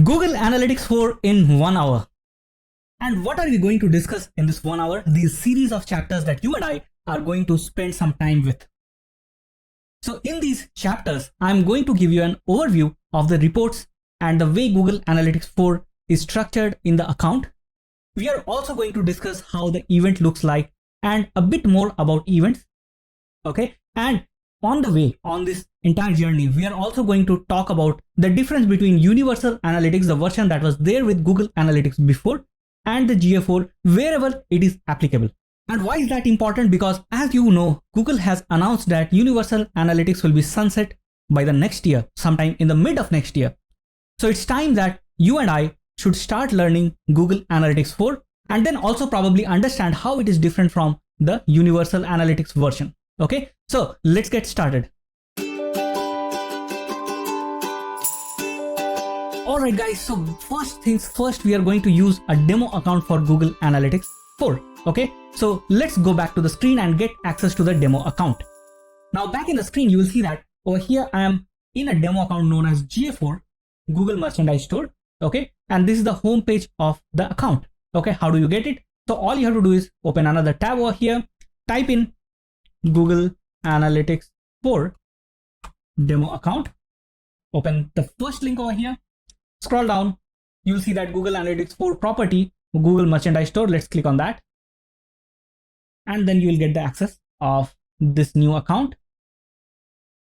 Google Analytics 4 in 1 hour. And what are we going to discuss in this 1 hour? These series of chapters that you and I are going to spend some time with. So in these chapters, I'm going to give you an overview of the reports and the way Google Analytics 4 is structured in the account. We are also going to discuss how the event looks like and a bit more about events. Okay. And on the way, on this entire journey, we are also going to talk about the difference between Universal Analytics, the version that was there with Google Analytics before, and the GA4 wherever it is applicable. And why is that important? Because as you know, Google has announced that Universal Analytics will be sunset by the next year, sometime in the mid of next year. So it's time that you and I should start learning Google Analytics 4 and then also probably understand how it is different from the Universal Analytics version. Okay, so let's get started. Alright guys, so first things first, we are going to use a demo account for Google Analytics 4. Okay, so let's go back to the screen and get access to the demo account. Now back in the screen, you will see that over here I am in a demo account known as GA4, Google Merchandise Store. Okay, and this is the home page of the account. Okay, how do you get it? So all you have to do is open another tab over here, type in Google Analytics 4 demo account, open the first link over here, scroll down, you'll see that Google Analytics 4 property, Google Merchandise Store. Let's click on that. And then you will get the access of this new account.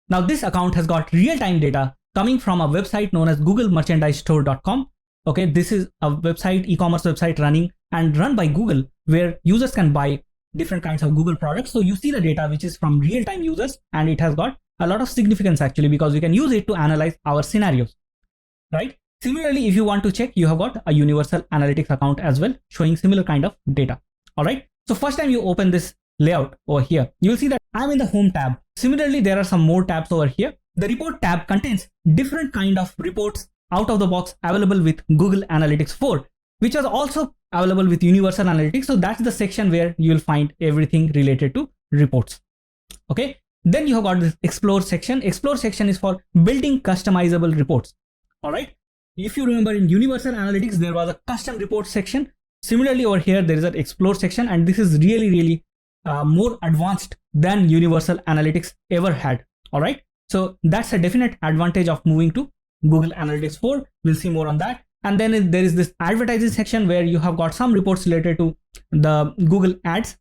Now this account has got real-time data coming from a website known as googlemerchandisestore.com. Okay, this is a website, e-commerce website running and run by Google, where users can buy different kinds of Google products. So you see the data which is from real-time users, and it has got a lot of significance actually, because we can use it to analyze our scenarios, right? Similarly, if you want to check, you have got a Universal Analytics account as well, showing similar kind of data. All right. So first time you open this layout over here, you'll see that I'm in the home tab. Similarly, there are some more tabs over here. The report tab contains different kind of reports out of the box available with Google Analytics 4, which is also available with Universal Analytics. So that's the section where you will find everything related to reports. Okay. Then you have got this Explore section. Explore section is for building customizable reports. All right. If you remember, in Universal Analytics, there was a custom report section. Similarly, over here, there is an Explore section, and this is really more advanced than Universal Analytics ever had. All right. So that's a definite advantage of moving to Google Analytics 4. We'll see more on that. And then there is this advertising section where you have got some reports related to the Google ads.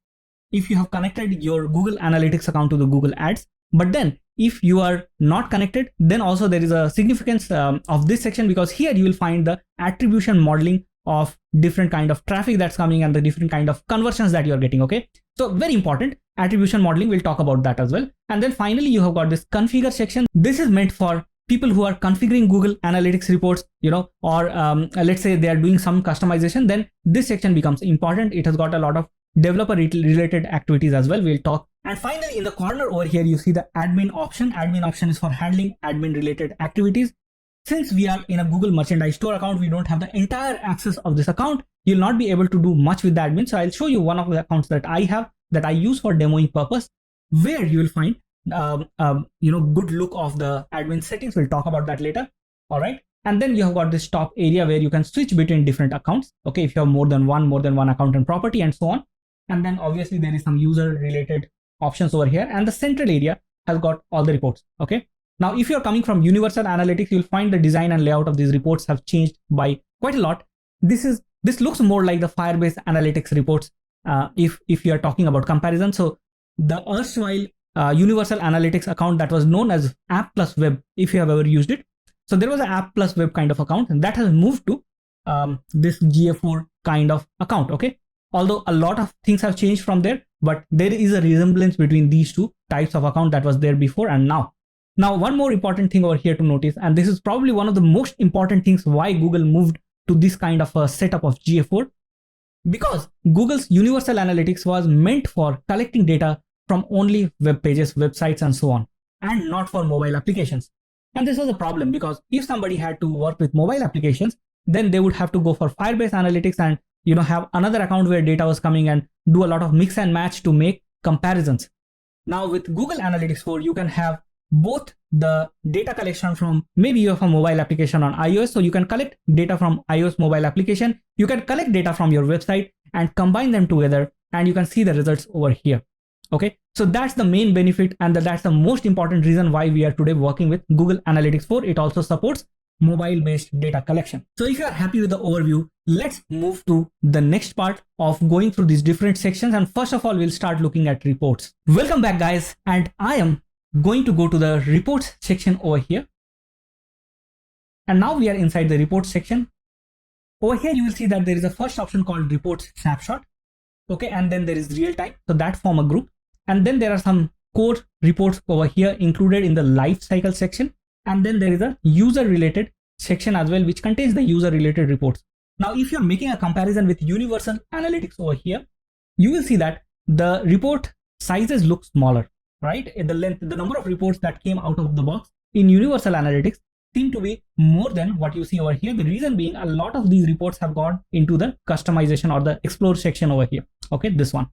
If you have connected your Google Analytics account to the Google ads, but then if you are not connected, then also there is a significance of this section, because here you will find the attribution modeling of different kind of traffic that's coming and the different kind of conversions that you're getting. Okay, so very important attribution modeling. We'll talk about that as well. And then finally, you have got this configure section. This is meant for people who are configuring Google Analytics reports, or let's say they are doing some customization. Then this section becomes important. It has got a lot of developer related activities as well. We'll talk. And finally, in the corner over here, you see the admin option. Admin option is for handling admin related activities. Since we are in a Google Merchandise Store account, we don't have the entire access of this account. You'll not be able to do much with the admin. So I'll show you one of the accounts that I have, that I use for demoing purpose, where you will find good look of the admin settings. We'll talk about that later. All right. And then you have got this top area where you can switch between different accounts. Okay, if you have more than one account and property and so on. And then obviously there is some user related options over here, and the central area has got all the reports. Okay. Now, if you're coming from Universal Analytics, you'll find the design and layout of these reports have changed by quite a lot. This looks more like the Firebase Analytics reports. If you are talking about comparison. So the erstwhile Universal Analytics account that was known as App Plus Web, if you have ever used it. So there was an App Plus Web kind of account, and that has moved to this GA4 kind of account. Okay. Although a lot of things have changed from there, but there is a resemblance between these two types of account that was there before and now. Now, one more important thing over here to notice, and this is probably one of the most important things why Google moved to this kind of a setup of GA4, because Google's Universal Analytics was meant for collecting data from only web pages, websites, and so on, and not for mobile applications. And this was a problem, because if somebody had to work with mobile applications, then they would have to go for Firebase Analytics and have another account where data was coming and do a lot of mix and match to make comparisons. Now with Google Analytics 4, you can have both the data collection from, maybe you have a mobile application on iOS, so you can collect data from iOS mobile application, you can collect data from your website and combine them together, and you can see the results over here. Okay, so that's the main benefit, and that's the most important reason why we are today working with Google Analytics 4. It also supports mobile based data collection. So if you are happy with the overview, let's move to the next part of going through these different sections. And first of all, we'll start looking at reports. Welcome back, guys, and I am going to go to the reports section over here. And now we are inside the reports section. Over here, you will see that there is a first option called reports snapshot. Okay, and then there is real time, so that form a group. And then there are some core reports over here included in the life cycle section. And then there is a user related section as well, which contains the user related reports. Now, if you're making a comparison with universal analytics over here, you will see that the report sizes look smaller, right? The length, the number of reports that came out of the box in universal analytics seem to be more than what you see over here. The reason being, a lot of these reports have gone into the customization or the explore section over here. Okay, this one.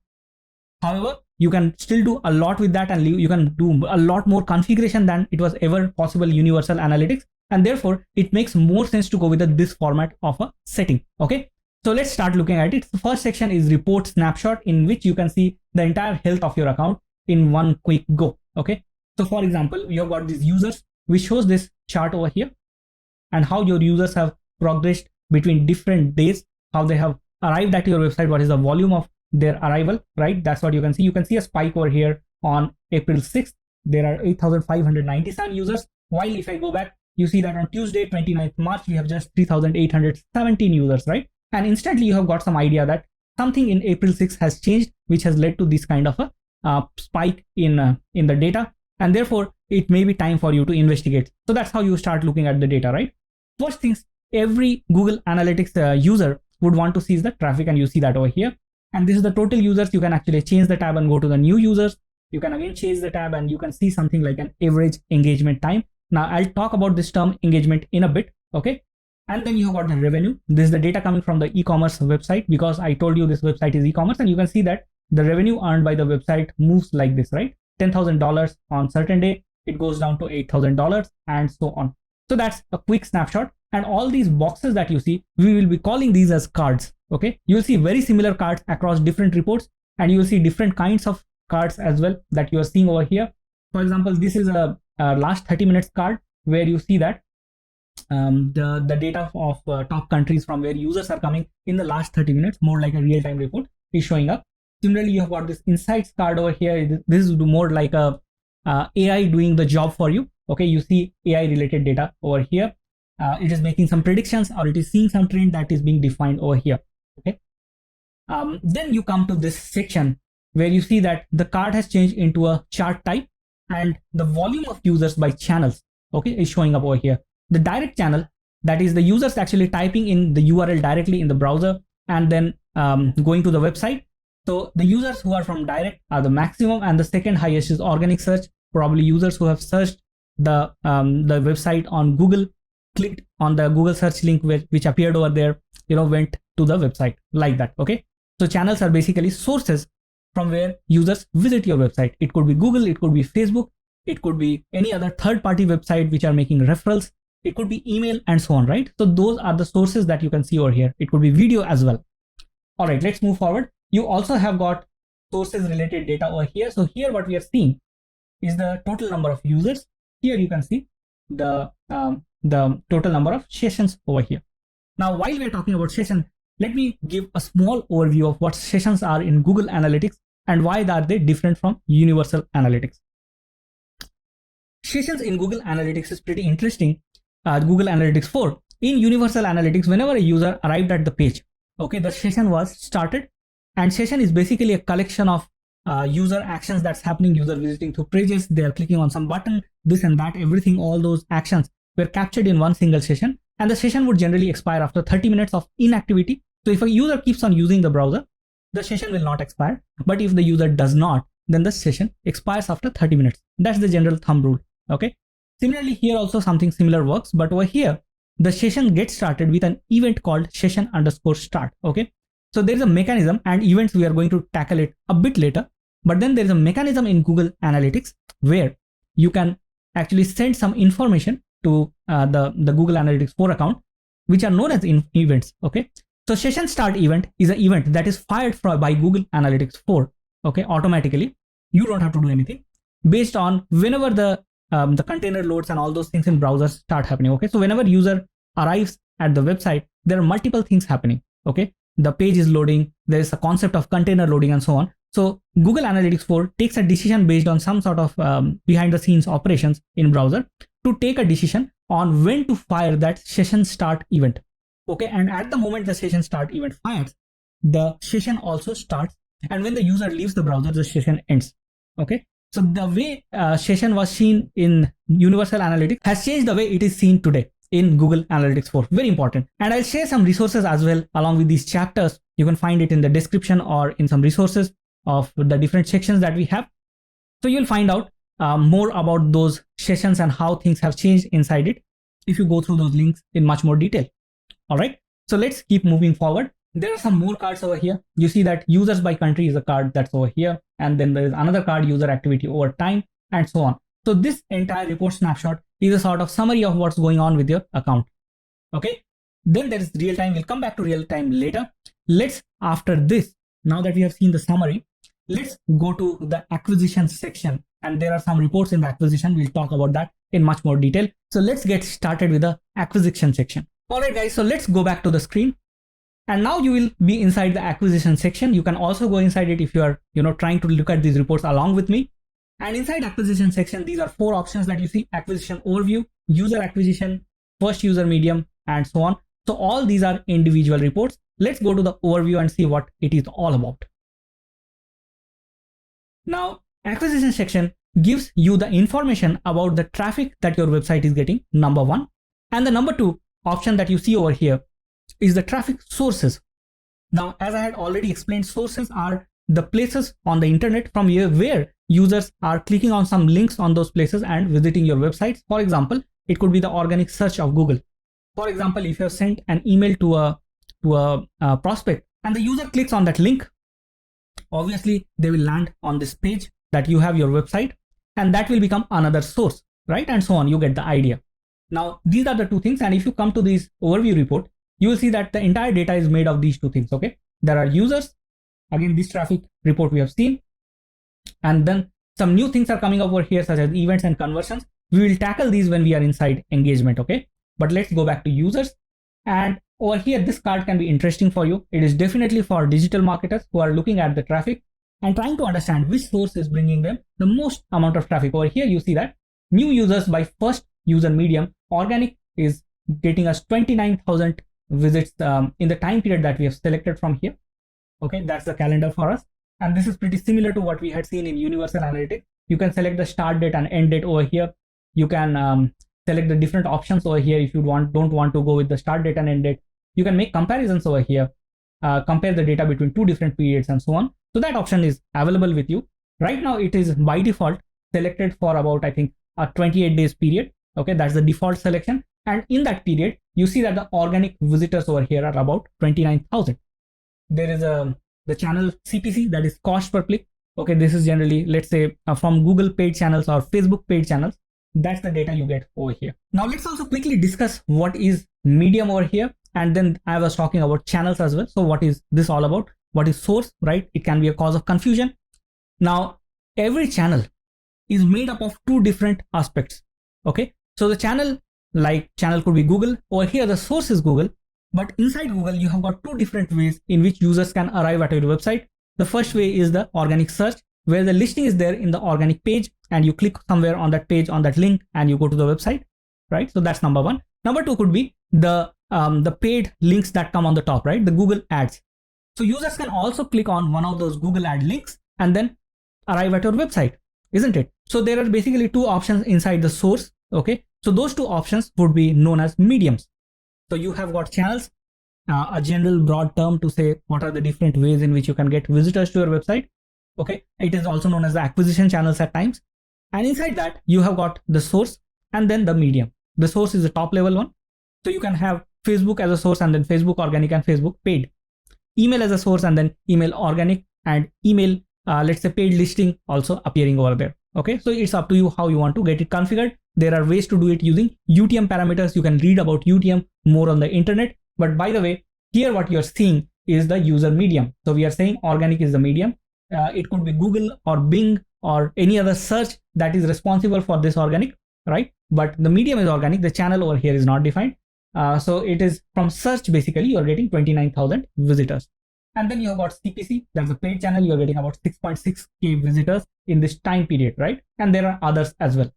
However, you can still do a lot with that, and you can do a lot more configuration than it was ever possible in universal analytics. And therefore, it makes more sense to go with this format of a setting. Okay, so let's start looking at it. The first section is report snapshot, in which you can see the entire health of your account in one quick go. Okay, so for example, you have got these users, which shows this chart over here, and how your users have progressed between different days, how they have arrived at your website, what is the volume of their arrival, right? That's what you can see. You can see a spike over here on April 6th. There are 8,597 users. While if I go back, you see that on Tuesday, 29th March, we have just 3,817 users, right? And instantly you have got some idea that something in April 6th has changed, which has led to this kind of a spike in the data. And therefore, it may be time for you to investigate. So that's how you start looking at the data, right? First things, every Google Analytics user would want to see is the traffic, and you see that over here. And this is the total users. You can actually change the tab and go to the new users. You can again change the tab and you can see something like an average engagement time. Now I'll talk about this term engagement in a bit. Okay. And then you have got the revenue. This is the data coming from the e-commerce website, because I told you this website is e-commerce, and you can see that the revenue earned by the website moves like this, right? $10,000 on certain day, it goes down to $8,000 and so on. So that's a quick snapshot. And all these boxes that you see, we will be calling these as cards. Okay, you will see very similar cards across different reports, and you will see different kinds of cards as well that you are seeing over here. For example, this is a last 30 minutes card, where you see that the data of top countries from where users are coming in the last 30 minutes, more like a real-time report, is showing up. Similarly, you have got this insights card over here. This is more like a AI doing the job for you. Okay, you see AI related data over here. It is making some predictions, or it is seeing some trend that is being defined over here. Okay. Then you come to this section where you see that the card has changed into a chart type, and the volume of users by channels, okay, is showing up over here. The direct channel, that is the users actually typing in the URL directly in the browser and then going to the website. So the users who are from direct are the maximum, and the second highest is organic search. Probably users who have searched the website on Google, clicked on the Google search link which appeared over there, went to the website like that. Okay, so channels are basically sources from where users visit your website. It could be Google, it could be Facebook, it could be any other third-party website which are making referrals, it could be email, and so on, right? So those are the sources that you can see over here. It could be video as well. All right, let's move forward. You also have got sources related data over here. So here what we are seeing is the total number of users. Here you can see the total number of sessions over here. Now, while we're talking about sessions, let me give a small overview of what sessions are in Google Analytics and why are they different from Universal Analytics. Sessions in Google Analytics is pretty interesting. Google Analytics 4. In Universal Analytics, whenever a user arrived at the page, okay, the session was started, and session is basically a collection of user actions that's happening, user visiting through pages, they are clicking on some button, this and that, everything, all those actions were captured in one single session, and the session would generally expire after 30 minutes of inactivity. So if a user keeps on using the browser, the session will not expire. But if the user does not, then the session expires after 30 minutes. That's the general thumb rule. Okay. Similarly, here also something similar works, but over here, the session gets started with an event called session_start. Okay. So there is a mechanism, and events, we are going to tackle it a bit later. But then there is a mechanism in Google Analytics where you can actually send some information to the Google Analytics 4 account, which are known as events. Okay, so session start event is an event that is fired by Google Analytics 4. Okay, automatically. You don't have to do anything based on whenever the container loads and all those things in browsers start happening. Okay, so whenever user arrives at the website, there are multiple things happening. Okay, the page is loading, there is a concept of container loading and so on. So Google Analytics 4 takes a decision based on some sort of behind the scenes operations in browser to take a decision on when to fire that session start event. Okay, and at the moment the session start event fires, the session also starts, and when the user leaves the browser, the session ends. Okay, so the way session was seen in Universal Analytics has changed the way it is seen today in Google Analytics 4. Very important. And I'll share some resources as well along with these chapters. You can find it in the description or in some resources of the different sections that we have. So you'll find out more about those sessions and how things have changed inside it if you go through those links in much more detail. All right, so let's keep moving forward. There are some more cards over here. You see that users by country is a card that's over here. And then there is another card, user activity over time, and so on. So this entire report snapshot is a sort of summary of what's going on with your account. Okay, then there is real time. We'll come back to real time later. Let's, after this, now that we have seen the summary, let's go to the acquisition section. And there are some reports in the acquisition. We'll talk about that in much more detail. So let's get started with the acquisition section. All right, guys, so let's go back to the screen. And now you will be inside the acquisition section. You can also go inside it if you are, trying to look at these reports along with me. And inside acquisition section, these are 4 options that you see: acquisition overview, user acquisition, first user medium, and so on. So all these are individual reports. Let's go to the overview and see what it is all about. Now, acquisition section gives you the information about the traffic that your website is getting, number 1. And the number 2 option that you see over here is the traffic sources. Now, as I had already explained, sources are the places on the internet from here where users are clicking on some links on those places and visiting your websites. For example, it could be the organic search of Google. For example, if you have sent an email to a prospect and the user clicks on that link, obviously they will land on this page that you have your website, and that will become another source, right? And so on. You get the idea. Now, these are the 2 things. And if you come to this overview report, you will see that the entire data is made of these 2 things. Okay, there are users. Again, this traffic report we have seen, and then some new things are coming over here, such as events and conversions. We will tackle these when we are inside engagement. Okay, but let's go back to users. And over here, this card can be interesting for you. It is definitely for digital marketers who are looking at the traffic and trying to understand which source is bringing them the most amount of traffic. Over here, you see that new users by first user medium, organic, is getting us 29,000 visits in the time period that we have selected from here. Okay, that's the calendar for us. And this is pretty similar to what we had seen in Universal Analytics. You can select the start date and end date over here. You can select the different options over here if you don't want to go with the start date and end date. You can make comparisons over here, compare the data between 2 different periods and so on. So that option is available with you. Right now, it is by default selected for about, I think, a 28 days period. Okay, that's the default selection. And in that period, you see that the organic visitors over here are about 29,000. There is the channel CPC, that is cost per click. Okay, this is generally, let's say, from Google paid channels or Facebook paid channels. That's the data you get over here. Now, let's also quickly discuss what is medium over here. And then I was talking about channels as well. So what is this all about? What is source, right? It can be a cause of confusion. Now, every channel is made up of 2 different aspects. Okay, so the channel could be Google. Over here, the source is Google. But inside Google, you have got 2 different ways in which users can arrive at your website. The first way is the organic search, where the listing is there in the organic page and you click somewhere on that page, on that link, and you go to the website, right? So that's number 1. Number 2 could be the paid links that come on the top, right? The Google ads. So users can also click on one of those Google ad links and then arrive at your website, isn't it? So there are basically 2 options inside the source. Okay, so those 2 options would be known as mediums. So you have got channels, a general broad term to say what are the different ways in which you can get visitors to your website. Okay, it is also known as the acquisition channels at times. And inside that, you have got the source and then the medium. The source is the top level one. So you can have Facebook as a source and then Facebook organic and Facebook paid. Email as a source and then email organic and email, let's say paid listing also appearing over there. Okay, so it's up to you how you want to get it configured. There are ways to do it using UTM parameters. You can read about UTM more on the internet. But by the way, here what you're seeing is the user medium. So we are saying organic is the medium. It could be Google or Bing or any other search that is responsible for this organic, right? But the medium is organic. The channel over here is not defined. So it is from search, basically you're getting 29,000 visitors. And then you have got CPC, that's a paid channel. You're getting about 6.6K visitors in this time period, right? And there are others as well.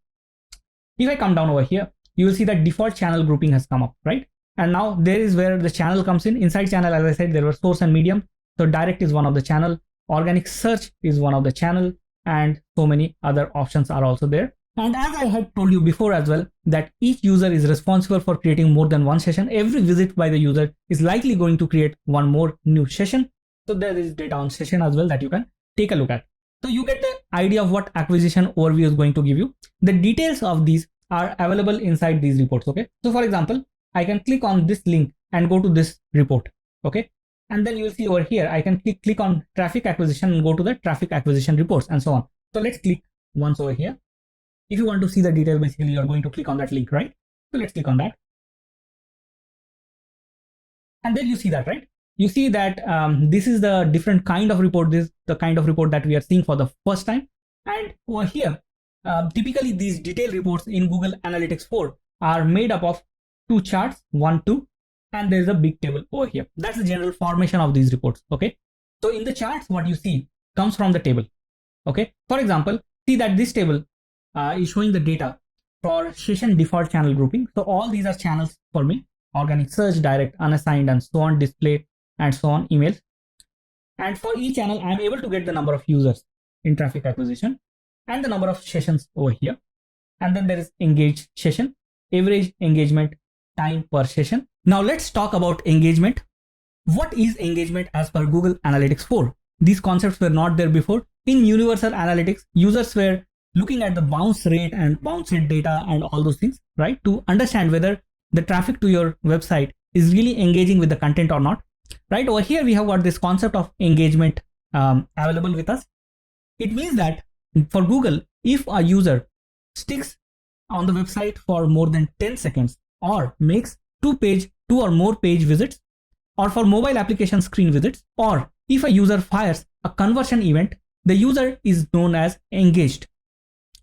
If I come down over here, you will see that default channel grouping has come up, right? And now there is where the channel comes in. Inside channel, as I said, there were source and medium. So direct is one of the channel, organic search is one of the channel, and so many other options are also there. And as I had told you before as well, that each user is responsible for creating more than one session. Every visit by the user is likely going to create one more new session. So there is data on session as well that you can take a look at. So you get the idea of what acquisition overview is going to give you. The details of these are available inside these reports. Okay. So for example, I can click on this link and go to this report. Okay. And then you will see over here, I can click on traffic acquisition and go to the traffic acquisition reports and so on. So let's click once over here. If you want to see the detail, basically you're going to click on that link, right? So let's click on that. And then you see that, right? You see that this is the different kind of report. This is the kind of report that we are seeing for the first time. And over here, typically these detailed reports in Google Analytics 4 are made up of two charts, 1, 2, and there's a big table over here. That's the general formation of these reports. Okay. So in the charts, what you see comes from the table. Okay. For example, see that this table is showing the data for session default channel grouping. So all these are channels for me: organic search, direct, unassigned, and so on, display, and so on, emails. And for each channel, I'm able to get the number of users in traffic acquisition and the number of sessions over here. And then there is engaged session, average engagement, time per session. Now let's talk about engagement. What is engagement as per Google Analytics 4? These concepts were not there before. In Universal Analytics, users were looking at the bounce rate and bounce rate data and all those things, right? To understand whether the traffic to your website is really engaging with the content or not, right? Over here, we have got this concept of engagement available with us. It means that for Google, if a user sticks on the website for more than 10 seconds or makes two or more page visits, or for mobile application screen visits, or if a user fires a conversion event, the user is known as engaged.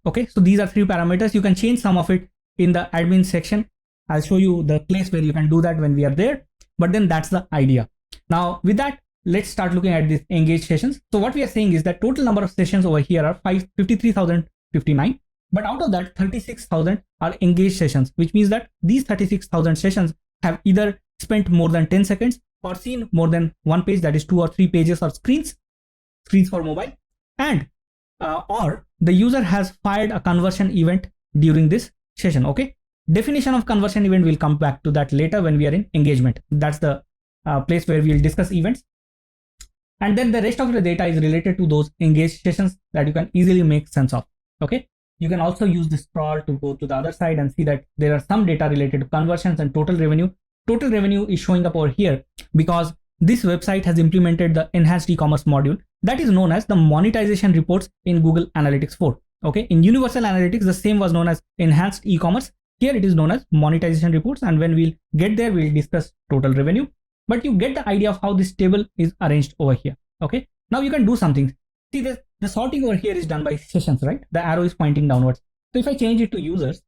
Okay, so these are three parameters. You can change some of it in the admin section. I'll show you the place where you can do that when we are there, but then that's the idea. Now with that, let's start looking at these engaged sessions. So what we are saying is that total number of sessions over here are 53,059, but out of that 36,000 are engaged sessions, which means that these 36,000 sessions have either spent more than 10 seconds or seen more than one page, that is 2 or 3 pages or screens for mobile, and or the user has fired a conversion event during this session. Okay, definition of conversion event, we'll come back to that later when we are in engagement. That's the place where we'll discuss events. And then the rest of the data is related to those engaged sessions that you can easily make sense of. Okay, you can also use the scroll to go to the other side and see that there are some data related to conversions and total revenue. Total revenue is showing up over here because this website has implemented the enhanced e-commerce module that is known as the monetization reports in Google Analytics 4. Okay, in Universal Analytics, the same was known as enhanced e-commerce. Here it is known as monetization reports. And when we'll get there, we'll discuss total revenue. But you get the idea of how this table is arranged over here. Okay, now you can do something. See, the sorting over here is done by sessions, right? The arrow is pointing downwards. So if I change it to users,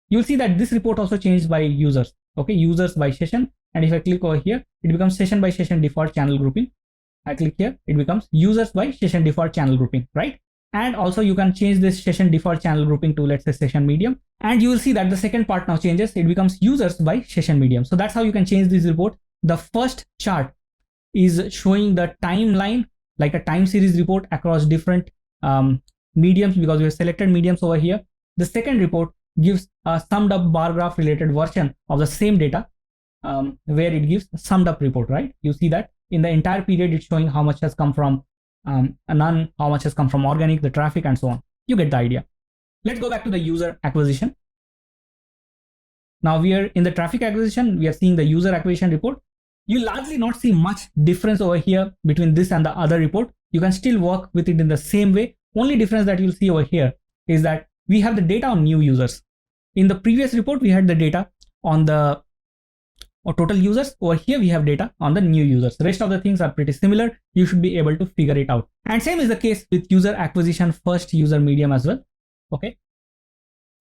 you'll see that this report also changed by users. Okay, users by session. And if I click over here, it becomes session by session default channel grouping. I click here, it becomes users by session default channel grouping, right? And also you can change this session default channel grouping to, let's say, session medium. And you will see that the second part now changes. It becomes users by session medium. So that's how you can change this report. The first chart is showing the timeline, like a time series report across different mediums, because we have selected mediums over here. The second report gives a summed up bar graph related version of the same data, where it gives a summed up report, right? You see that in the entire period, it's showing how much has come from none, how much has come from organic, the traffic, and so on. You get the idea. Let's go back to the user acquisition. Now we are in the traffic acquisition. We are seeing the user acquisition report. You largely not see much difference over here between this and the other report. You can still work with it in the same way. Only difference that you'll see over here is that we have the data on new users. In the previous report, we had the data on the total users. Over here, we have data on the new users. The rest of the things are pretty similar. You should be able to figure it out. And same is the case with user acquisition first user medium as well. Okay,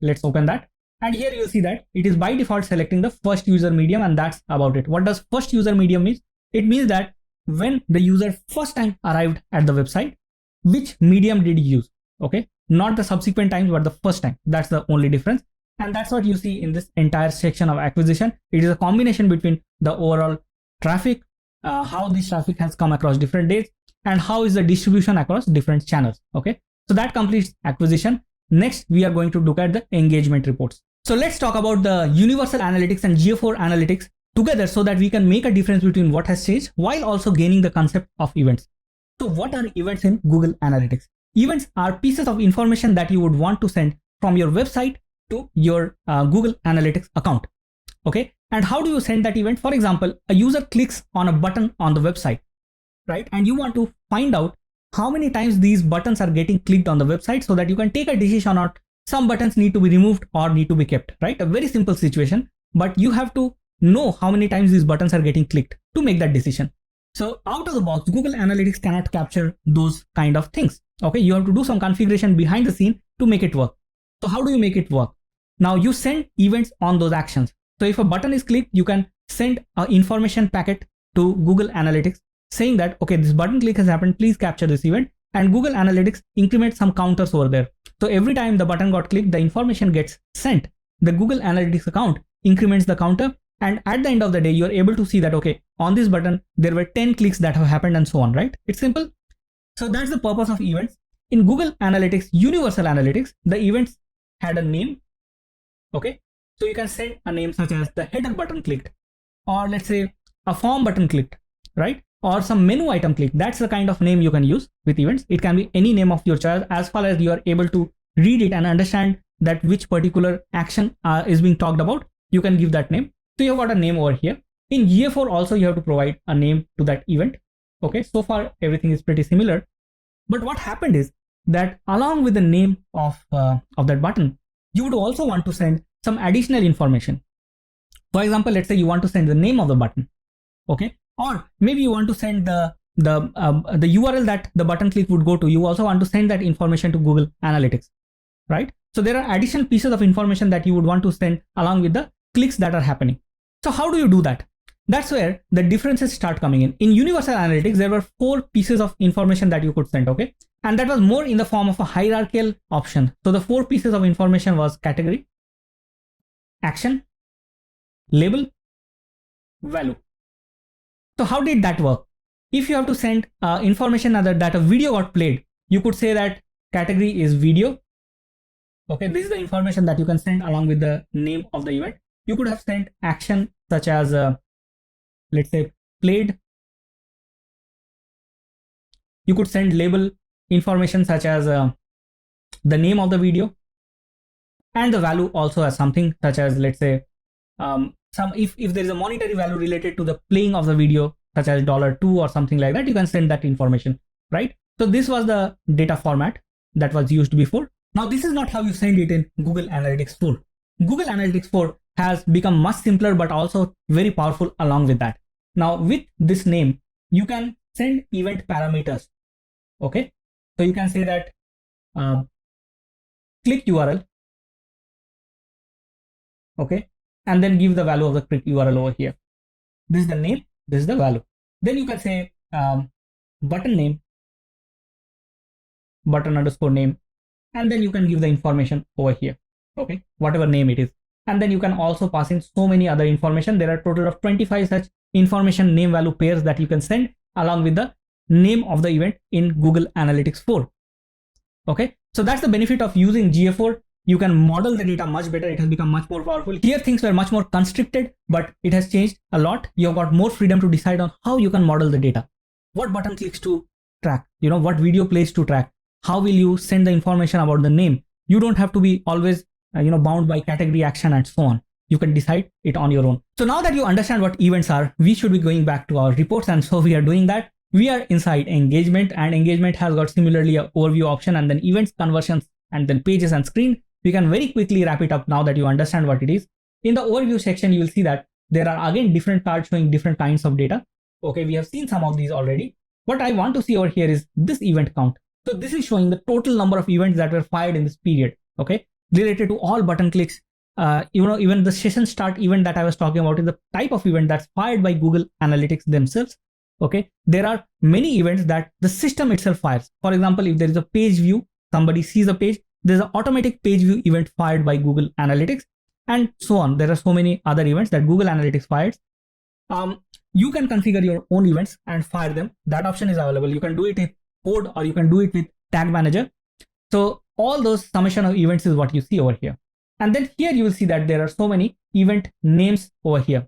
let's open that. And here you'll see that it is by default selecting the first user medium, and that's about it. What does first user medium mean? It means that when the user first time arrived at the website, which medium did he use? Okay, not the subsequent times, but the first time. That's the only difference. And that's what you see in this entire section of acquisition. It is a combination between the overall traffic, how this traffic has come across different days, and how is the distribution across different channels. Okay, so that completes acquisition. Next, we are going to look at the engagement reports. So let's talk about the universal analytics and GA4 analytics together so that we can make a difference between what has changed while also gaining the concept of events. So what are events in Google Analytics? Events are pieces of information that you would want to send from your website to your Google Analytics account. Okay, and how do you send that event? For example, a user clicks on a button on the website, right? And you want to find out how many times these buttons are getting clicked on the website so that you can take a decision on some buttons need to be removed or need to be kept, right? A very simple situation, but you have to know how many times these buttons are getting clicked to make that decision. So out of the box, Google Analytics cannot capture those kind of things. Okay, you have to do some configuration behind the scene to make it work. So how do you make it work? Now you send events on those actions. So if a button is clicked, you can send an information packet to Google Analytics saying that, okay, this button click has happened, please capture this event. And Google Analytics increments some counters over there. So every time the button got clicked, the information gets sent. The Google Analytics account increments the counter. And at the end of the day, you're able to see that, okay, on this button, there were 10 clicks that have happened and so on, right? It's simple. So that's the purpose of events. In Google Analytics, Universal Analytics, the events had a name. Okay, so you can send a name such as the header button clicked, or let's say a form button clicked, right? Or some menu item clicked. That's the kind of name you can use with events. It can be any name of your choice as far as you are able to read it and understand that which particular action is being talked about. You can give that name. So you've got a name over here. In GA4 also you have to provide a name to that event. Okay, so far everything is pretty similar. But what happened is that along with the name of that button, you would also want to send some additional information. For example, let's say you want to send the name of the button. Okay, or maybe you want to send the URL that the button click would go to. You also want to send that information to Google Analytics, right? So there are additional pieces of information that you would want to send along with the clicks that are happening. So how do you do that? That's where the differences start coming in. In Universal Analytics, there were 4 pieces of information that you could send, okay? And that was more in the form of a hierarchical option. So the 4 pieces of information was category, action, label, value. So how did that work? If you have to send information that a video got played, you could say that category is video. Okay, this is the information that you can send along with the name of the event. You could have sent action such as, let's say, played. You could send label information such as the name of the video, and the value also as something such as, let's say, if there is a monetary value related to the playing of the video, such as $2 or something like that, you can send that information, right? So this was the data format that was used before. Now this is not how you send it in Google Analytics 4. Google Analytics 4 has become much simpler, but also very powerful along with that. Now with this name, you can send event parameters. Okay, so you can say that click URL. Okay, and then give the value of the click URL over here. This is the name, this is the value. Then you can say button name, button underscore name, and then you can give the information over here. Okay, whatever name it is. And then you can also pass in so many other information. There are a total of 25 such information name value pairs that you can send along with the name of the event in Google Analytics 4. Okay, so that's the benefit of using GA4. You can model the data much better. It has become much more powerful. Here things were much more constricted, but it has changed a lot. You've got more freedom to decide on how you can model the data. What button clicks to track, what video plays to track. How will you send the information about the name? You don't have to be always bound by category, action, and so on. You can decide it on your own. So now that you understand what events are, we should be going back to our reports. And so we are doing that. We are inside engagement, and engagement has got similarly an overview option and then events, conversions, and then pages and screen. We can very quickly wrap it up now that you understand what it is. In the overview section, you will see that there are again different cards showing different kinds of data. Okay, we have seen some of these already. What I want to see over here is this event count. So this is showing the total number of events that were fired in this period. Okay, related to all button clicks. Even the session start event that I was talking about is the type of event that's fired by Google Analytics themselves. Okay, there are many events that the system itself fires. For example, if there is a page view, somebody sees a page, there's an automatic page view event fired by Google Analytics, and so on. There are so many other events that Google Analytics fires. You can configure your own events and fire them. That option is available. You can do it in code or you can do it with Tag Manager. So all those summation of events is what you see over here. And then here you will see that there are so many event names over here.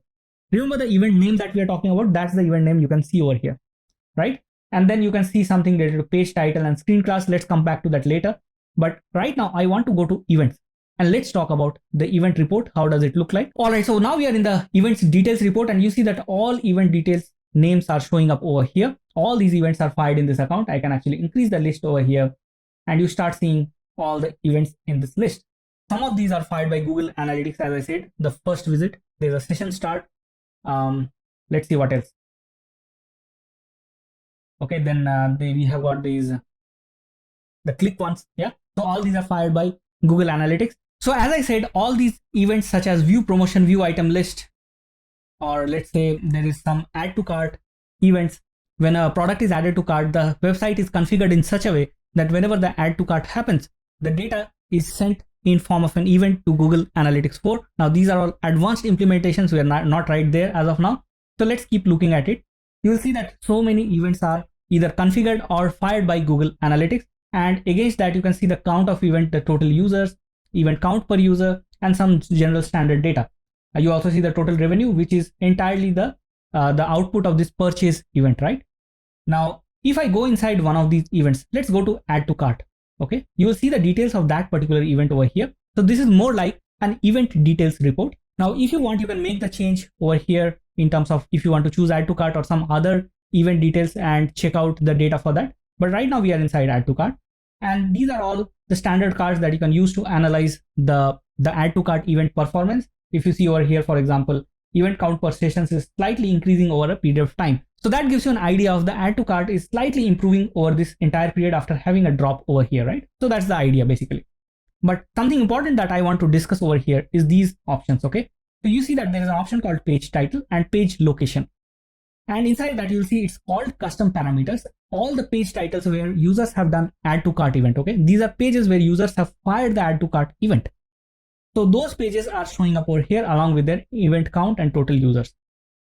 Remember the event name that we are talking about? That's the event name you can see over here, right? And then you can see something related to page title and screen class. Let's come back to that later. But right now I want to go to events and let's talk about the event report. How does it look like? All right, so now we are in the events details report and you see that all event details names are showing up over here. All these events are fired in this account. I can actually increase the list over here and you start seeing all the events in this list. Some of these are fired by Google Analytics, as I said. The first visit, there's a session start. Let's see what else. Okay, then we have got these, the click ones. Yeah, so all these are fired by Google Analytics. So as I said, all these events such as view promotion, view item list, or let's say there is some add to cart events. When a product is added to cart, the website is configured in such a way that whenever the add to cart happens, the data is sent in form of an event to Google Analytics 4. Now these are all advanced implementations. We are not right there as of now. So let's keep looking at it. You will see that so many events are either configured or fired by Google Analytics. And against that, you can see the count of event, the total users, event count per user, and some general standard data. You also see the total revenue, which is entirely the output of this purchase event, right? Now, if I go inside one of these events, let's go to add to cart. Okay, you will see the details of that particular event over here. So this is more like an event details report. Now, if you want, you can make the change over here in terms of if you want to choose add to cart or some other event details and check out the data for that. But right now we are inside add to cart. And these are all the standard cards that you can use to analyze the add to cart event performance. If you see over here, for example, event count per sessions is slightly increasing over a period of time. So that gives you an idea of the add to cart is slightly improving over this entire period after having a drop over here, right? So that's the idea basically. But something important that I want to discuss over here is these options, okay? So you see that there is an option called page title and page location. And inside that you'll see it's called custom parameters. All the page titles where users have done add to cart event, okay? These are pages where users have fired the add to cart event. So those pages are showing up over here along with their event count and total users.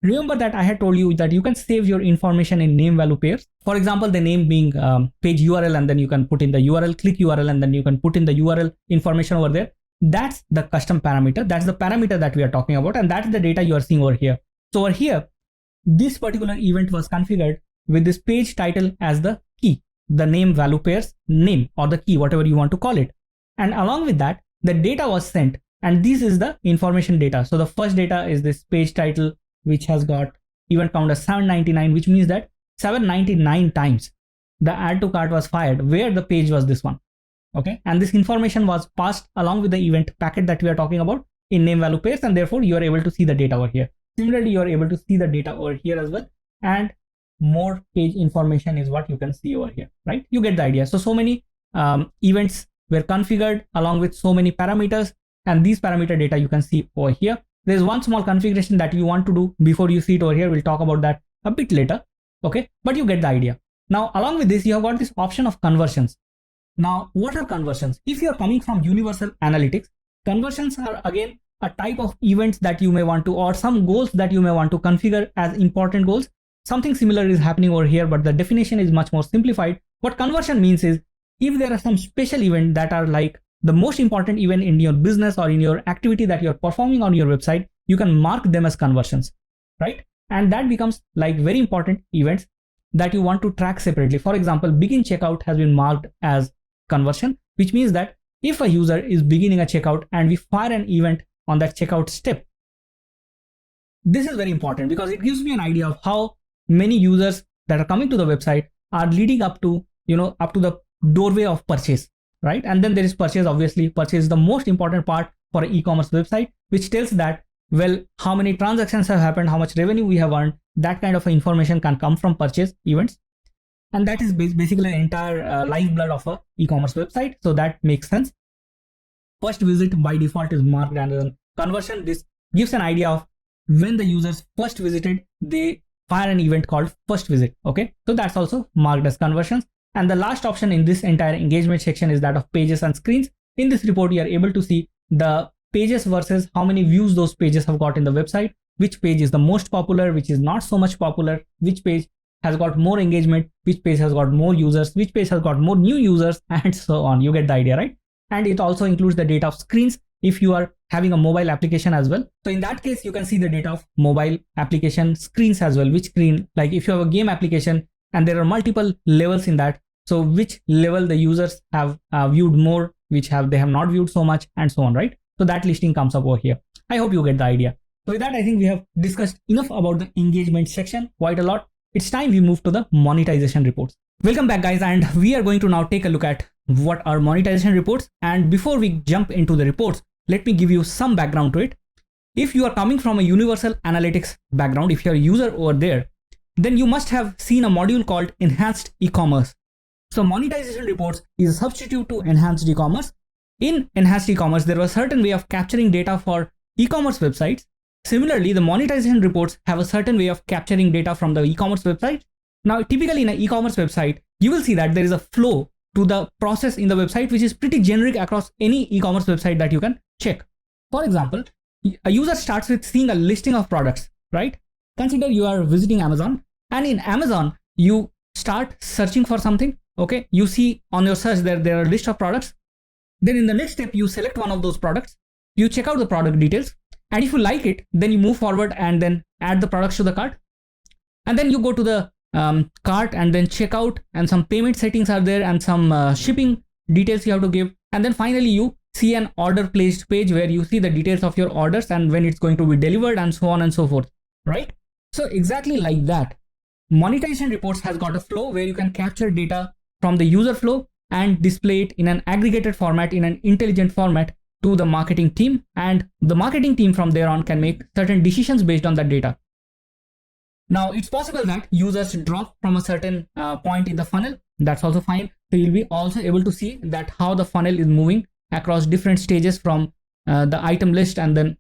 Remember that I had told you that you can save your information in name value pairs. For example, the name being page URL, and then you can put in the URL, click URL, and then you can put in the URL information over there. That's the custom parameter. That's the parameter that we are talking about. And that's the data you are seeing over here. So over here, this particular event was configured with this page title as the key, the name value pairs name or the key, whatever you want to call it. And along with that, the data was sent. And this is the information data. So the first data is this page title, which has got event count as 799, which means that 799 times the add to cart was fired where the page was this one. Okay, and this information was passed along with the event packet that we are talking about in name value pairs, and therefore you are able to see the data over here. Similarly, you are able to see the data over here as well, and more page information is what you can see over here, right? You get the idea. So many events were configured along with so many parameters, and these parameter data you can see over here. There's one small configuration that you want to do before you see it over here. We'll talk about that a bit later. Okay, but you get the idea. Now, along with this, you have got this option of conversions. Now, what are conversions? If you're coming from Universal Analytics, conversions are again a type of events that you may want to, or some goals that you may want to configure as important goals. Something similar is happening over here, but the definition is much more simplified. What conversion means is if there are some special events that are like the most important event in your business or in your activity that you're performing on your website, you can mark them as conversions, right? And that becomes like very important events that you want to track separately. For example, begin checkout has been marked as conversion, which means that if a user is beginning a checkout and we fire an event on that checkout step, this is very important because it gives me an idea of how many users that are coming to the website are leading up to, up to the doorway of purchase. right? And then there is purchase. Obviously, purchase is the most important part for an e-commerce website, which tells that, well, how many transactions have happened, how much revenue we have earned. That kind of information can come from purchase events. And that is basically an entire lifeblood of a e-commerce website. So that makes sense. First visit by default is marked as a conversion. This gives an idea of when the users first visited, they fire an event called first visit. Okay, so that's also marked as conversions. And the last option in this entire engagement section is that of pages and screens. In this report, you are able to see the pages versus how many views those pages have got in the website, which page is the most popular, which is not so much popular, which page has got more engagement, which page has got more users, which page has got more new users, and so on. You get the idea, right? And it also includes the data of screens if you are having a mobile application as well. So in that case, you can see the data of mobile application screens as well. Which screen, like if you have a game application and there are multiple levels in that, so which level the users have viewed more, which they have not viewed so much, and so on, right? So that listing comes up over here. I hope you get the idea. So with that, I think we have discussed enough about the engagement section, quite a lot. It's time we move to the monetization reports. Welcome back, guys, and we are going to now take a look at what are monetization reports. And before we jump into the reports, let me give you some background to it. If you are coming from a universal analytics background, if you're a user over there, then you must have seen a module called enhanced e-commerce. So monetization reports is a substitute to enhanced e-commerce. In enhanced e-commerce, there was a certain way of capturing data for e-commerce websites. Similarly, the monetization reports have a certain way of capturing data from the e-commerce website. Now, typically in an e-commerce website, you will see that there is a flow to the process in the website, which is pretty generic across any e-commerce website that you can check. For example, a user starts with seeing a listing of products, right? Consider you are visiting Amazon, and in Amazon, you start searching for something. Okay, you see on your search there are a list of products. Then in the next step, you select one of those products, you check out the product details, and if you like it, then you move forward and then add the products to the cart. And then you go to the cart and then check out, and some payment settings are there and some shipping details you have to give. And then finally you see an order placed page where you see the details of your orders and when it's going to be delivered and so on and so forth, right? So exactly like that, monetization reports has got a flow where you can capture data from the user flow and display it in an aggregated format, in an intelligent format to the marketing team, and the marketing team from there on can make certain decisions based on that data. Now, it's possible that users drop from a certain point in the funnel. That's also fine. So you'll be also able to see that how the funnel is moving across different stages from the item list, and then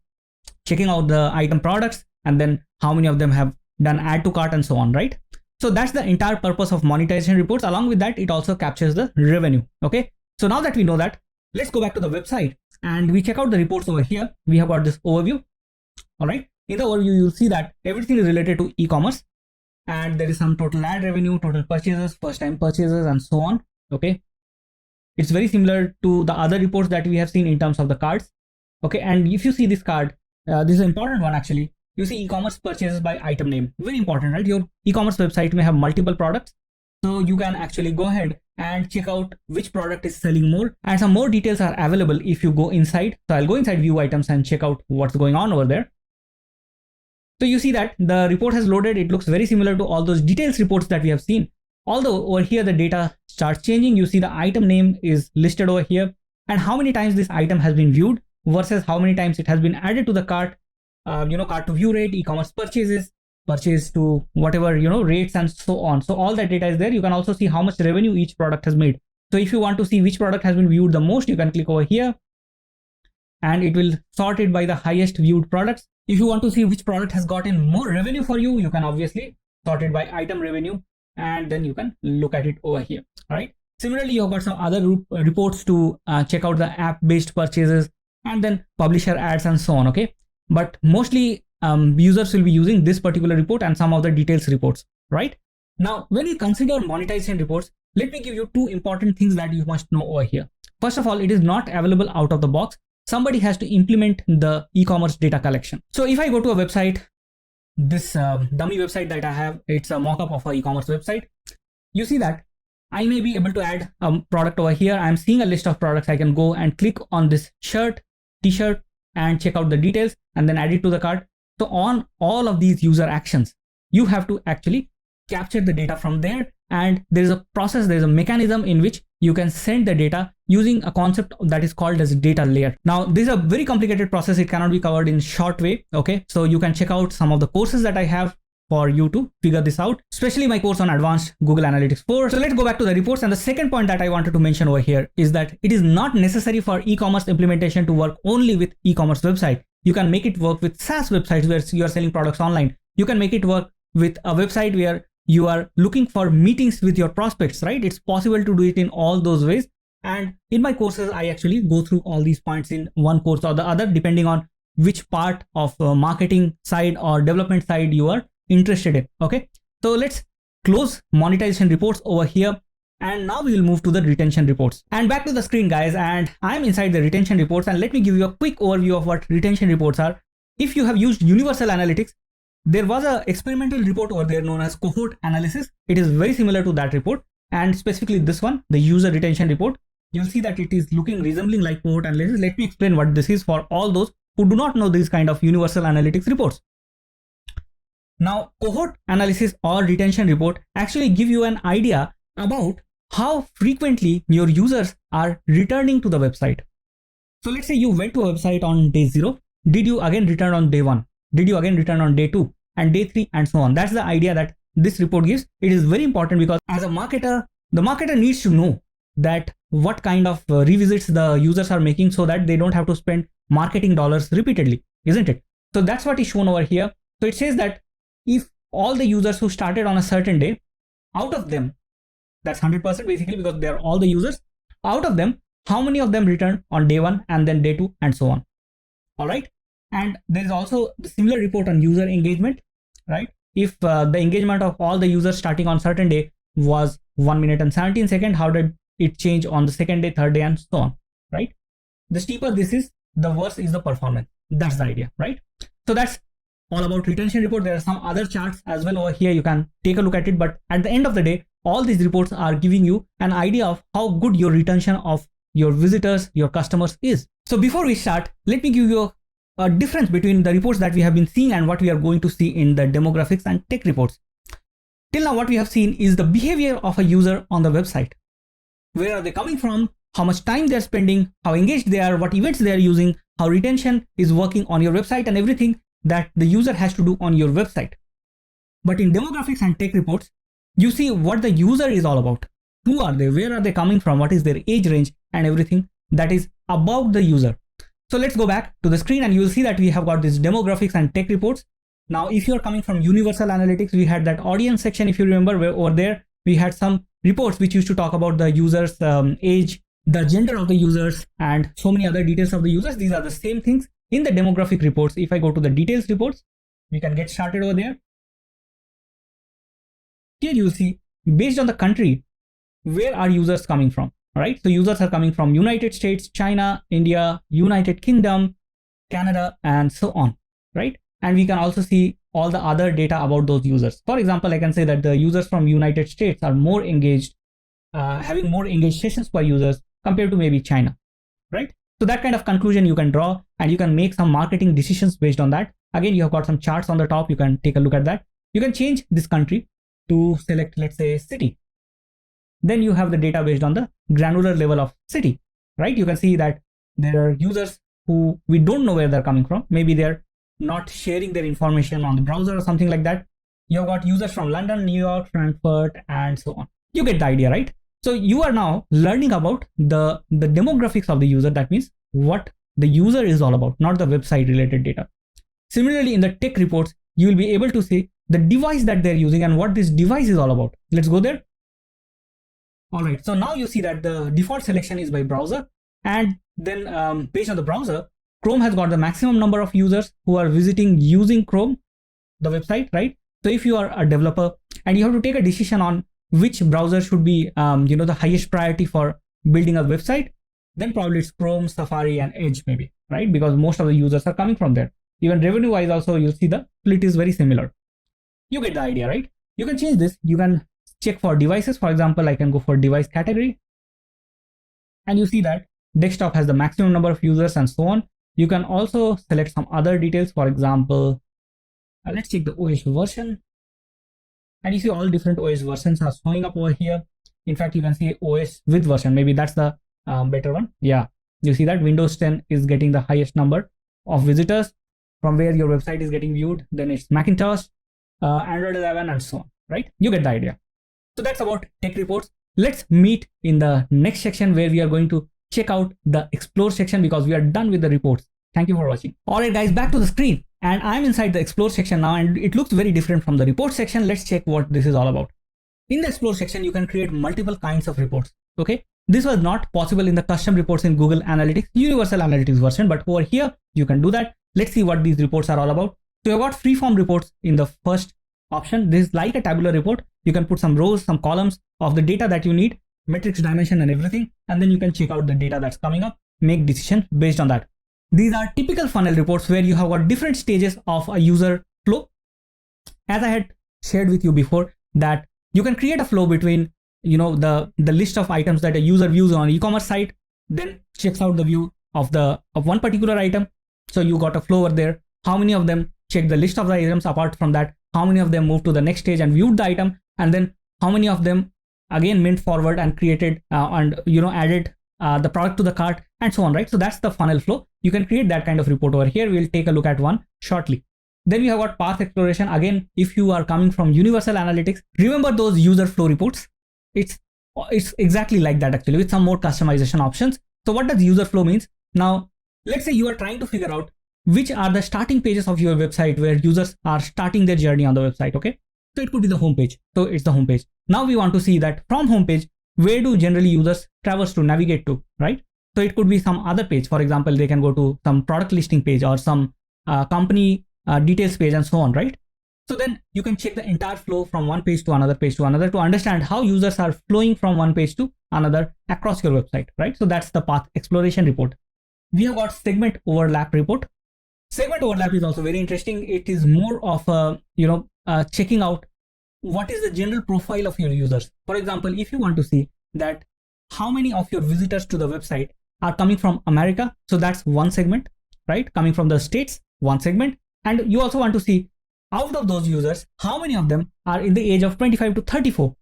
checking out the item products, and then how many of them have done add to cart and so on, right? So that's the entire purpose of monetization reports. Along with that, it also captures the revenue. Okay. So now that we know that, let's go back to the website and we check out the reports over here. We have got this overview. All right. In the overview, you'll see that everything is related to e-commerce, and there is some total ad revenue, total purchases, first time purchases, and so on. Okay. It's very similar to the other reports that we have seen in terms of the cards. Okay. And if you see this card, this is an important one actually. You see e-commerce purchases by item name. Very important, right? Your e-commerce website may have multiple products. So you can actually go ahead and check out which product is selling more, and some more details are available if you go inside. So I'll go inside view items and check out what's going on over there. So you see that the report has loaded. It looks very similar to all those details reports that we have seen. Although over here, the data starts changing. You see the item name is listed over here, and how many times this item has been viewed versus how many times it has been added to the cart. Cart to view rate, e-commerce purchases, purchase to whatever, rates, and so on. So all that data is there. You can also see how much revenue each product has made. So if you want to see which product has been viewed the most, you can click over here and it will sort it by the highest viewed products. If you want to see which product has gotten more revenue for you, you can obviously sort it by item revenue, and then you can look at it over here. All right. Similarly, you've got some other reports to check out the app-based purchases, and then publisher ads and so on. Okay. But mostly users will be using this particular report and some of the details reports, right? Now, when you consider monetization reports, let me give you two important things that you must know over here. First of all, it is not available out of the box. Somebody has to implement the e-commerce data collection. So if I go to a website, this dummy website that I have, it's a mock-up of an e-commerce website. You see that I may be able to add a product over here. I'm seeing a list of products. I can go and click on this shirt, t-shirt, and check out the details and then add it to the cart. So on all of these user actions, you have to actually capture the data from there. And there is a process, there is a mechanism in which you can send the data using a concept that is called as data layer. Now, this is a very complicated process. It cannot be covered in short way. Okay, so you can check out some of the courses that I have for you to figure this out, especially my course on advanced Google Analytics 4. So let's go back to the reports. And the second point that I wanted to mention over here is that it is not necessary for e-commerce implementation to work only with e-commerce website. You can make it work with SaaS websites where you are selling products online. You can make it work with a website where you are looking for meetings with your prospects, right? It's possible to do it in all those ways. And in my courses, I actually go through all these points in one course or the other, depending on which part of marketing side or development side you are interested in. Okay, so let's close monetization reports over here. And now we will move to the retention reports. And back to the screen, guys, and I'm inside the retention reports, and let me give you a quick overview of what retention reports are. If you have used Universal Analytics, there was an experimental report over there known as cohort analysis. It is very similar to that report, and specifically this one, the user retention report. You'll see that it is looking resembling like cohort analysis. Let me explain what this is for all those who do not know these kind of Universal Analytics reports. Now, cohort analysis or retention report actually give you an idea about how frequently your users are returning to the website. So let's say you went to a website on day 0. Did you again return on day 1? Did you again return on day 2 and day 3 and so on? That's the idea that this report gives. It is very important because as a marketer, the marketer needs to know that what kind of revisits the users are making so that they don't have to spend marketing dollars repeatedly, isn't it? So that's what is shown over here. So it says that if all the users who started on a certain day, out of them, that's 100% basically because they're all the users, out of them, how many of them returned on day 1 and then day 2 and so on. All right. And there is also the similar report on user engagement, right? If the engagement of all the users starting on certain day was 1 minute and 17 seconds, how did it change on the second day, third day, and so on, right? The steeper this is, the worse is the performance. That's the idea, right? So that's all about retention report. There are some other charts as well over here. You can take a look at it. But at the end of the day, all these reports are giving you an idea of how good your retention of your visitors, your customers is. So before we start, let me give you a difference between the reports that we have been seeing and what we are going to see in the demographics and tech reports. Till now, what we have seen is the behavior of a user on the website. Where are they coming from? How much time they're spending, how engaged they are, what events they are using, how retention is working on your website, and everything that the user has to do on your website. But in demographics and tech reports, you see what the user is all about. Who are they? Where are they coming from? What is their age range and everything that is about the user. So let's go back to the screen and you'll see that we have got this demographics and tech reports. Now, if you're coming from Universal Analytics, we had that audience section. If you remember, where over there, we had some reports which used to talk about the users' age, the gender of the users, and so many other details of the users. These are the same things in the demographic reports. If I go to the details reports, we can get started over there. Here you'll see, based on the country, where are users coming from, right? So users are coming from United States, China, India, United Kingdom, Canada, and so on, right? And we can also see all the other data about those users. For example, I can say that the users from United States are more engaged, having more engaged sessions per users compared to maybe China, right? So that kind of conclusion you can draw and you can make some marketing decisions based on that. Again, you have got some charts on the top. You can take a look at that. You can change this country to select, let's say, city. Then you have the data based on the granular level of city, right? You can see that there are users who we don't know where they're coming from. Maybe they're not sharing their information on the browser or something like that. You've got users from London, New York, Frankfurt, and so on. You get the idea, right? So you are now learning about the demographics of the user. That means what the user is all about, not the website related data. Similarly, in the tech reports, you will be able to see the device that they're using and what this device is all about. Let's go there. All right, so now you see that the default selection is by browser, and then based on the browser, Chrome has got the maximum number of users who are visiting using Chrome, the website, right? So if you are a developer and you have to take a decision on which browser should be, the highest priority for building a website, then probably it's Chrome, Safari, and Edge maybe, right? Because most of the users are coming from there. Even revenue-wise also, you'll see the split is very similar. You get the idea, right? You can change this. You can check for devices. For example, I can go for device category. And you see that desktop has the maximum number of users and so on. You can also select some other details. For example, let's check the OS version. And you see all different OS versions are showing up over here. In fact, you can see OS with version. Maybe that's the better one. Yeah, you see that Windows 10 is getting the highest number of visitors from where your website is getting viewed. Then it's Macintosh, Android 11, and so on, right? You get the idea. So that's about tech reports. Let's meet in the next section where we are going to check out the explore section, because we are done with the reports. Thank you for watching. All right, guys, back to the screen. And I'm inside the explore section now, and it looks very different from the report section. Let's check what this is all about. In the explore section, you can create multiple kinds of reports. Okay. This was not possible in the custom reports in Google Analytics, Universal Analytics version, but over here, you can do that. Let's see what these reports are all about. So you've got freeform reports in the first option. This is like a tabular report. You can put some rows, some columns of the data that you need, metrics, dimension, and everything. And then you can check out the data that's coming up, make decisions based on that. These are typical funnel reports where you have got different stages of a user flow. As I had shared with you before, that you can create a flow between, the list of items that a user views on an e-commerce site, then checks out the view of one particular item. So you got a flow over there. How many of them check the list of the items? Apart from that, how many of them move to the next stage and viewed the item? And then how many of them again went forward and created added the product to the cart, and so on, right? So that's the funnel flow. You can create that kind of report over here. We'll take a look at one shortly. Then we have got path exploration. Again, if you are coming from Universal Analytics, remember those user flow reports. It's exactly like that actually, with some more customization options. So what does user flow means? Now, let's say you are trying to figure out which are the starting pages of your website where users are starting their journey on the website. Okay. So it could be the homepage. So it's the homepage. Now we want to see that from homepage, where do generally users traverse to, navigate to, right? So it could be some other page. For example, they can go to some product listing page or some company details page and so on, right? So then you can check the entire flow from one page to another to understand how users are flowing from one page to another across your website, right? So that's the path exploration report. We have got segment overlap report. Segment overlap is also very interesting. It is more of a, checking out what is the general profile of your users. For example, if you want to see that how many of your visitors to the website are coming from America, so that's one segment, right? Coming from the States, one segment. And you also want to see out of those users, how many of them are in the age of 25 to 34.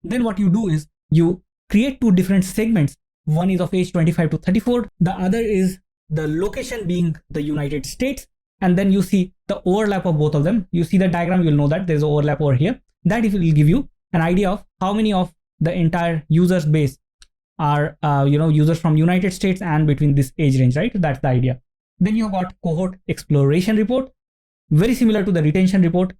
Then what you do is you create two different segments. One is of age 25 to 34. The other is the location being the United States. And then you see the overlap of both of them. You see the diagram, you'll know that there's an overlap over here. That will give you an idea of how many of the entire users base are, users from United States and between this age range, right? That's the idea. Then you've got cohort exploration report. Very similar to the retention report.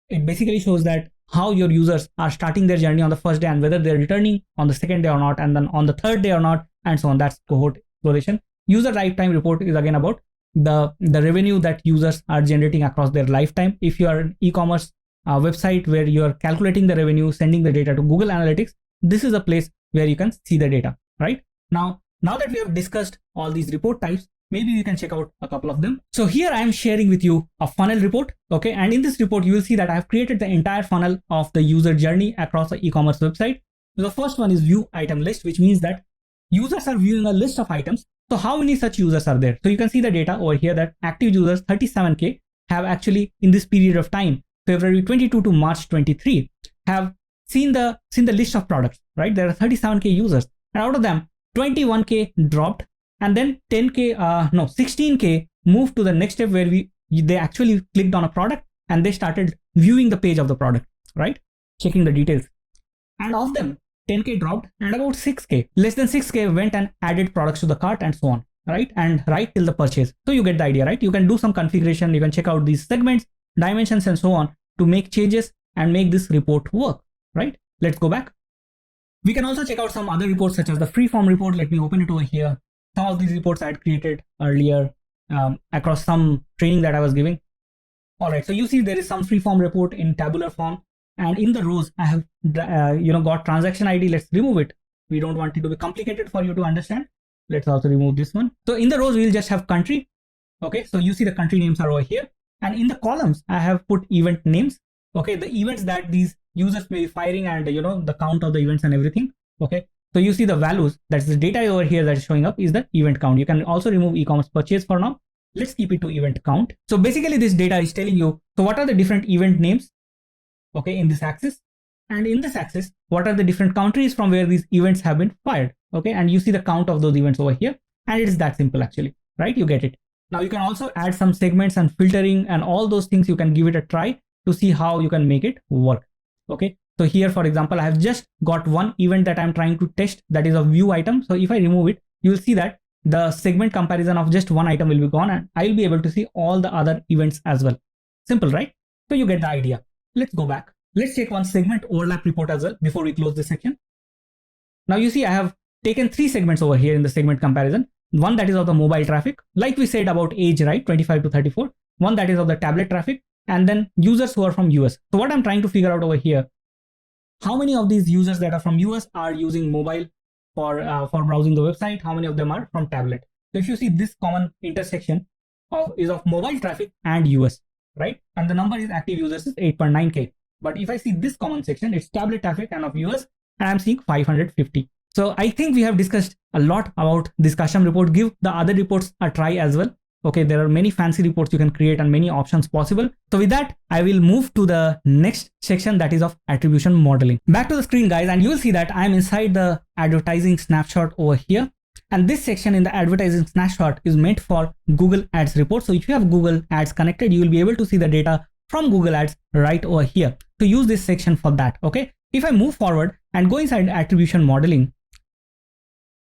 It basically shows that how your users are starting their journey on the first day and whether they're returning on the second day or not, and then on the third day or not, and so on. That's cohort exploration. User lifetime report is again about the revenue that users are generating across their lifetime. If you are an e-commerce website where you are calculating the revenue, sending the data to Google Analytics, this is a place where you can see the data, right? Now that we have discussed all these report types, maybe you can check out a couple of them. So here I am sharing with you a funnel report. Okay. And in this report, you will see that I have created the entire funnel of the user journey across the e-commerce website. So the first one is view item list, which means that users are viewing a list of items. So how many such users are there? So you can see the data over here that active users 37K have actually in this period of time, February 22 to March 23, have seen the list of products, right? There are 37K users, and out of them 21K dropped, and then 16K moved to the next step where they actually clicked on a product and they started viewing the page of the product, right? Checking the details. And of them, 10K dropped, and about 6K, less than 6K went and added products to the cart and so on, right? And right till the purchase. So you get the idea, right? You can do some configuration. You can check out these segments, dimensions, and so on to make changes and make this report work, right? Let's go back. We can also check out some other reports such as the freeform report. Let me open it over here. Some of these reports I had created earlier across some training that I was giving. All right, so you see there is some freeform report in tabular form, and in the rows I have got transaction ID. Let's remove it. We don't want it to be complicated for you to understand. Let's also remove this one. So in the rows we'll just have country. Okay, so you see the country names are over here, and in the columns I have put event names. Okay, the events that these users may be firing, and the count of the events and everything. Okay. So you see the values, that's the data over here that is showing up is the event count. You can also remove e-commerce purchase for now. Let's keep it to event count. So basically this data is telling you, so what are the different event names, okay, in this axis. And in this axis, what are the different countries from where these events have been fired? Okay, and you see the count of those events over here, and it is that simple actually, right? You get it. Now you can also add some segments and filtering and all those things. You can give it a try to see how you can make it work. Okay, so here, for example, I have just got one event that I'm trying to test, that is a view item. So if I remove it, you will see that the segment comparison of just one item will be gone, and I will be able to see all the other events as well. Simple, right? So you get the idea. Let's go back. Let's take one segment overlap report as well before we close this section. Now you see I have taken 3 segments over here in the segment comparison. One that is of the mobile traffic, like we said about age, right? 25 to 34. One that is of the tablet traffic, and then users who are from US. So what I'm trying to figure out over here, how many of these users that are from US are using mobile for browsing the website? How many of them are from tablet? So if you see, this common intersection is of mobile traffic and US, right? And the number is active users is 8.9K. But if I see this common section, it's tablet traffic and of US, and I'm seeing 550. So I think we have discussed a lot about this custom report. Give the other reports a try as well. Okay, there are many fancy reports you can create and many options possible. So with that, I will move to the next section, that is of attribution modeling. Back to the screen, guys, and you will see that I'm inside the advertising snapshot over here. And this section in the advertising snapshot is meant for Google Ads report. So if you have Google Ads connected, you will be able to see the data from Google Ads right over here. To use this section for that. Okay, if I move forward and go inside attribution modeling,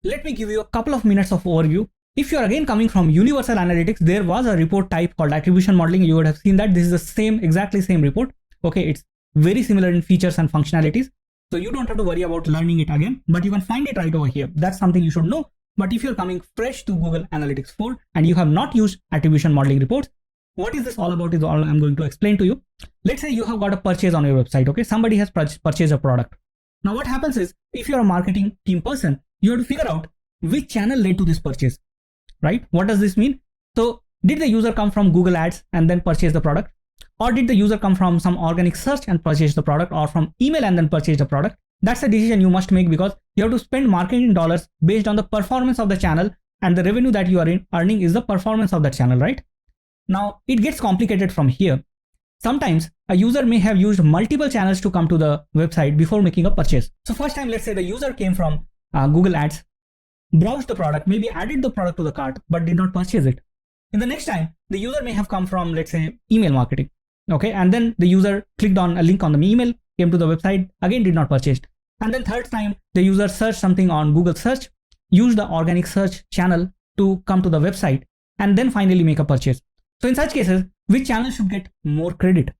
let me give you a couple of minutes of overview. If you are again coming from Universal Analytics, there was a report type called attribution modeling. You would have seen that this is the same, exactly same report. Okay, it's very similar in features and functionalities. So you don't have to worry about learning it again, but you can find it right over here. That's something you should know. But if you're coming fresh to Google Analytics 4 and you have not used attribution modeling reports, what is this all about is all I'm going to explain to you. Let's say you have got a purchase on your website. Okay, somebody has purchased a product. Now what happens is, if you're a marketing team person, you have to figure out which channel led to this purchase, right? What does this mean? So did the user come from Google Ads and then purchase the product? Or did the user come from some organic search and purchase the product, or from email and then purchase the product? That's a decision you must make, because you have to spend marketing dollars based on the performance of the channel, and the revenue that you are earning is the performance of that channel, right? Now it gets complicated from here. Sometimes a user may have used multiple channels to come to the website before making a purchase. So first time, let's say the user came from Google Ads, browsed the product, maybe added the product to the cart, but did not purchase it. In the next time, the user may have come from, let's say, email marketing. Okay, and then the user clicked on a link on the email, came to the website, again did not purchase. And then third time, the user searched something on Google search, used the organic search channel to come to the website, and then finally make a purchase. So in such cases, which channel should get more credit?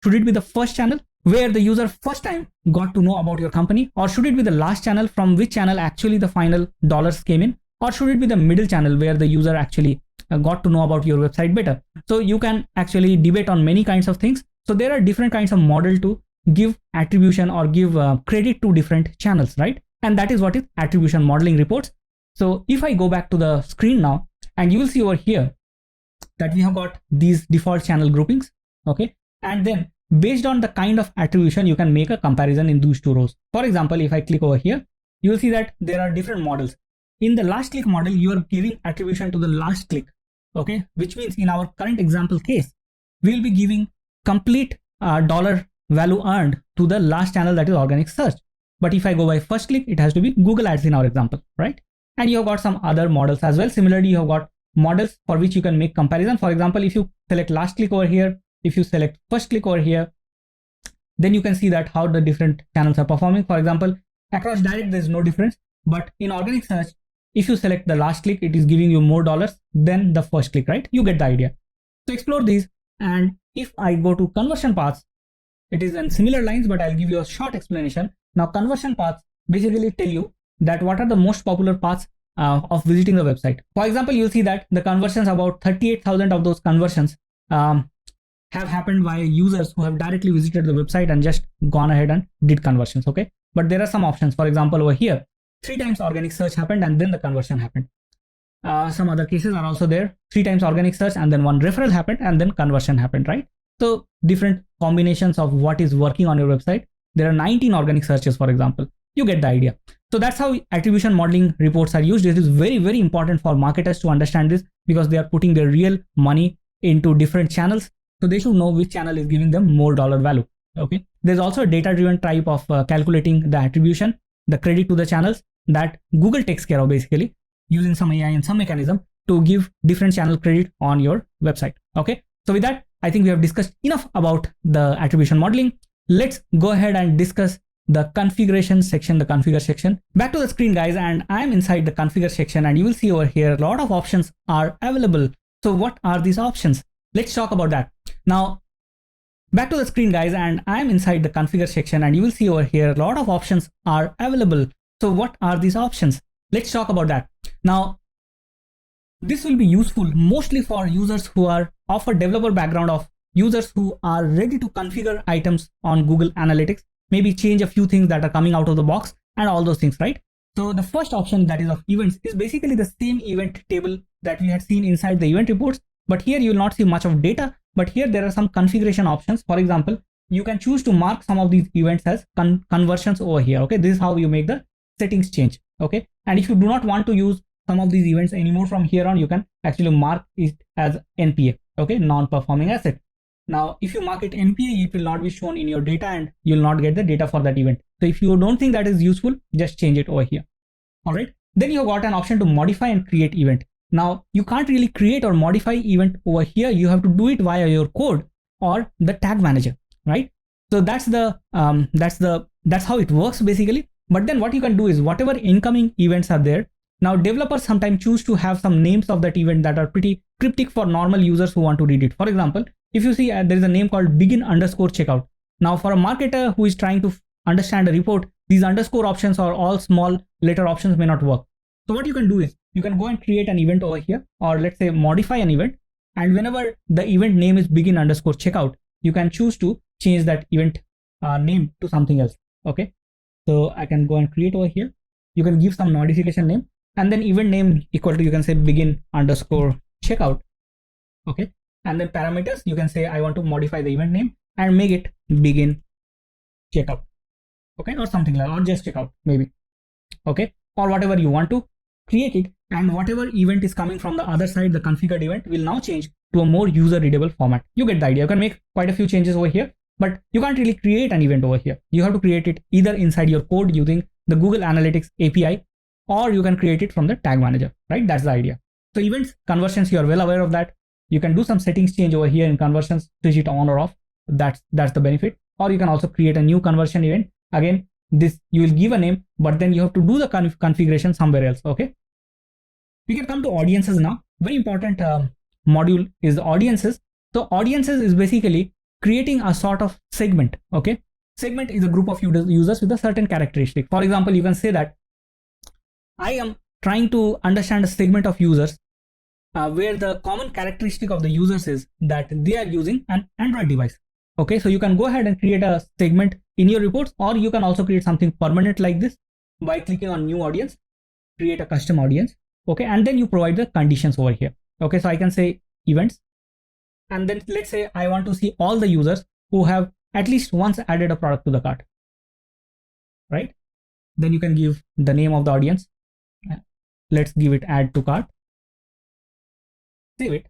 Should it be the first channel where the user first time got to know about your company, or should it be the last channel from which channel actually the final dollars came in, or should it be the middle channel where the user actually got to know about your website better? So you can actually debate on many kinds of things. So there are different kinds of model to give attribution or give credit to different channels, right? And that is what is attribution modeling reports. So if I go back to the screen now, and you will see over here that we have got these default channel groupings. Okay, and then based on the kind of attribution, you can make a comparison in those 2 rows. For example, if I click over here, you will see that there are different models. In the last click model, you are giving attribution to the last click. Okay, which means in our current example case, we will be giving complete dollar value earned to the last channel, that is organic search. But if I go by first click, it has to be Google Ads in our example, right? And you have got some other models as well. Similarly, you have got models for which you can make comparison. For example, if you select last click over here, if you select first click over here, then you can see that how the different channels are performing. For example, across direct, there is no difference, but in organic search, if you select the last click, it is giving you more dollars than the first click, right? You get the idea. So explore these. And if I go to conversion paths, it is in similar lines, but I'll give you a short explanation. Now, conversion paths basically tell you that what are the most popular paths of visiting the website. For example, you'll see that the conversions, about 38,000 of those conversions have happened by users who have directly visited the website and just gone ahead and did conversions. Okay, but there are some options. For example, over here, 3 times organic search happened and then the conversion happened. Some other cases are also there. 3 times organic search and then 1 referral happened and then conversion happened, right? So different combinations of what is working on your website. There are 19 organic searches, for example. You get the idea. So that's how attribution modeling reports are used. It is very, very important for marketers to understand this, because they are putting their real money into different channels. So they should know which channel is giving them more dollar value. Okay. there's also a data-driven type of calculating the attribution, the credit to the channels that Google takes care of basically using some AI and some mechanism to give different channel credit on your website. Okay, so with that, I think we have discussed enough about the attribution modeling. Let's go ahead and discuss the configuration section, the configure section. Back to the screen, guys, and I'm inside the configure section, and you will see over here a lot of options are available. So what are these options? Let's talk about that. Now, back to the screen, guys, and I'm inside the configure section, and you will see over here a lot of options are available. So what are these options? Let's talk about that. Now, this will be useful mostly for users who are of a developer background, of users who are ready to configure items on Google Analytics, maybe change a few things that are coming out of the box and all those things, right? So the first option, that is of events, is basically the same event table that we had seen inside the event reports, but here you will not see much of data, but here there are some configuration options. For example, you can choose to mark some of these events as conversions over here. Okay, this is how you make the settings change. Okay, and if you do not want to use some of these events anymore from here on, you can actually mark it as NPA, okay, non-performing asset. Now, if you mark it NPA, it will not be shown in your data and you will not get the data for that event. So if you don't think that is useful, just change it over here. All right. Then you have got an option to modify and create event. Now, you can't really create or modify event over here. You have to do it via your code or the tag manager, right? So that's how it works basically. But then what you can do is whatever incoming events are there, now developers sometimes choose to have some names of that event that are pretty cryptic for normal users who want to read it. For example, if you see there is a name called begin_checkout. Now for a marketer who is trying to understand a report, these underscore options or all small letter options may not work. So what you can do is you can go and create an event over here, or let's say modify an event. And whenever the event name is begin_checkout, you can choose to change that event name to something else. Okay. So I can go and create over here. You can give some modification name and then event name equal to, you can say begin_checkout. Okay. And then parameters, you can say I want to modify the event name and make it begin checkout. Okay. Or something like, or just checkout maybe. Okay. Or whatever you want to create it. And whatever event is coming from the other side, the configured event will now change to a more user readable format. You get the idea. You can make quite a few changes over here, but you can't really create an event over here. You have to create it either inside your code using the Google Analytics API, or you can create it from the tag manager, right? That's the idea. So events, conversions, you are well aware of that. You can do some settings change over here in conversions, switch it on or off. That's the benefit. Or you can also create a new conversion event. Again, this you will give a name, but then you have to do the configuration somewhere else. Okay. We can come to audiences now. Very important module is audiences. So audiences is basically creating a sort of segment. Okay. Segment is a group of users with a certain characteristic. For example, you can say that I am trying to understand a segment of users where the common characteristic of the users is that they are using an Android device. Okay, so you can go ahead and create a segment in your reports, or you can also create something permanent like this by clicking on new audience, create a custom audience. Okay, and then you provide the conditions over here. Okay, so I can say events, and then let's say I want to see all the users who have at least once added a product to the cart, right? Then you can give the name of the audience. Let's give it add to cart. Save it,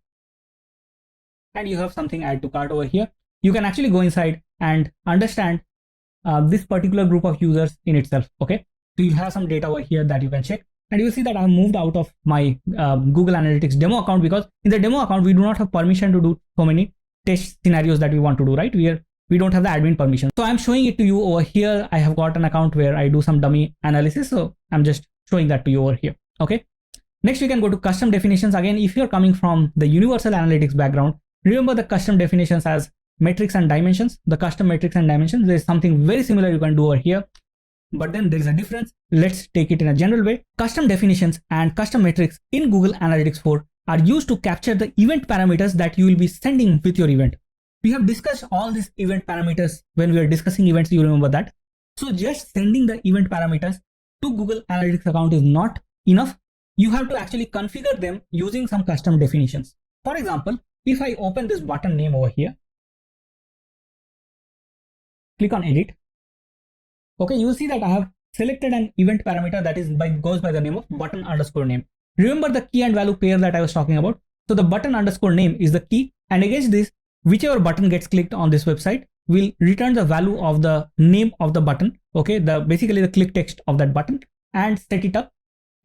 and you have something add to cart over here. You can actually go inside and understand this particular group of users in itself. Okay, so you have some data over here that you can check, and you will see that I moved out of my Google Analytics demo account, because in the demo account we do not have permission to do so many test scenarios that we want to do, right? We don't have the admin permission. So I'm showing it to you over here. I have got an account where I do some dummy analysis, so I'm just showing that to you over here. Okay. Next, we can go to custom definitions. Again, if you're coming from the universal analytics background, remember the custom definitions as metrics and dimensions. The custom metrics and dimensions, there's something very similar you can do over here, but then there's a difference. Let's take it in a general way. Custom definitions and custom metrics in Google Analytics 4 are used to capture the event parameters that you will be sending with your event. We have discussed all these event parameters when we were discussing events, you remember that. So just sending the event parameters to Google Analytics account is not enough. You have to actually configure them using some custom definitions. For example, if I open this button name over here, click on edit. Okay, you will see that I have selected an event parameter that goes by the name of button_name. Remember the key and value pair that I was talking about? So the button_name is the key, and against this, whichever button gets clicked on this website will return the value of the name of the button, okay, basically the click text of that button, and set it up.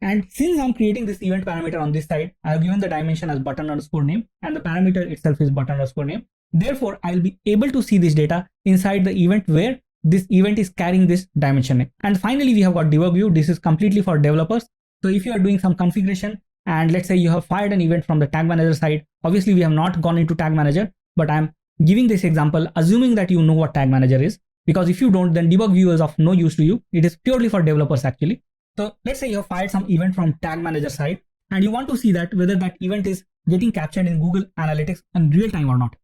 And since I'm creating this event parameter on this side, I've given the dimension as button_name and the parameter itself is button_name. Therefore, I'll be able to see this data inside the event where this event is carrying this dimension name. And finally, we have got debug view. This is completely for developers. So if you are doing some configuration and let's say you have fired an event from the tag manager side, obviously we have not gone into tag manager, but I'm giving this example assuming that you know what tag manager is, because if you don't, then debug view is of no use to you. It is purely for developers actually. So let's say you have fired some event from tag manager side and you want to see that whether that event is getting captured in Google Analytics in real time or not.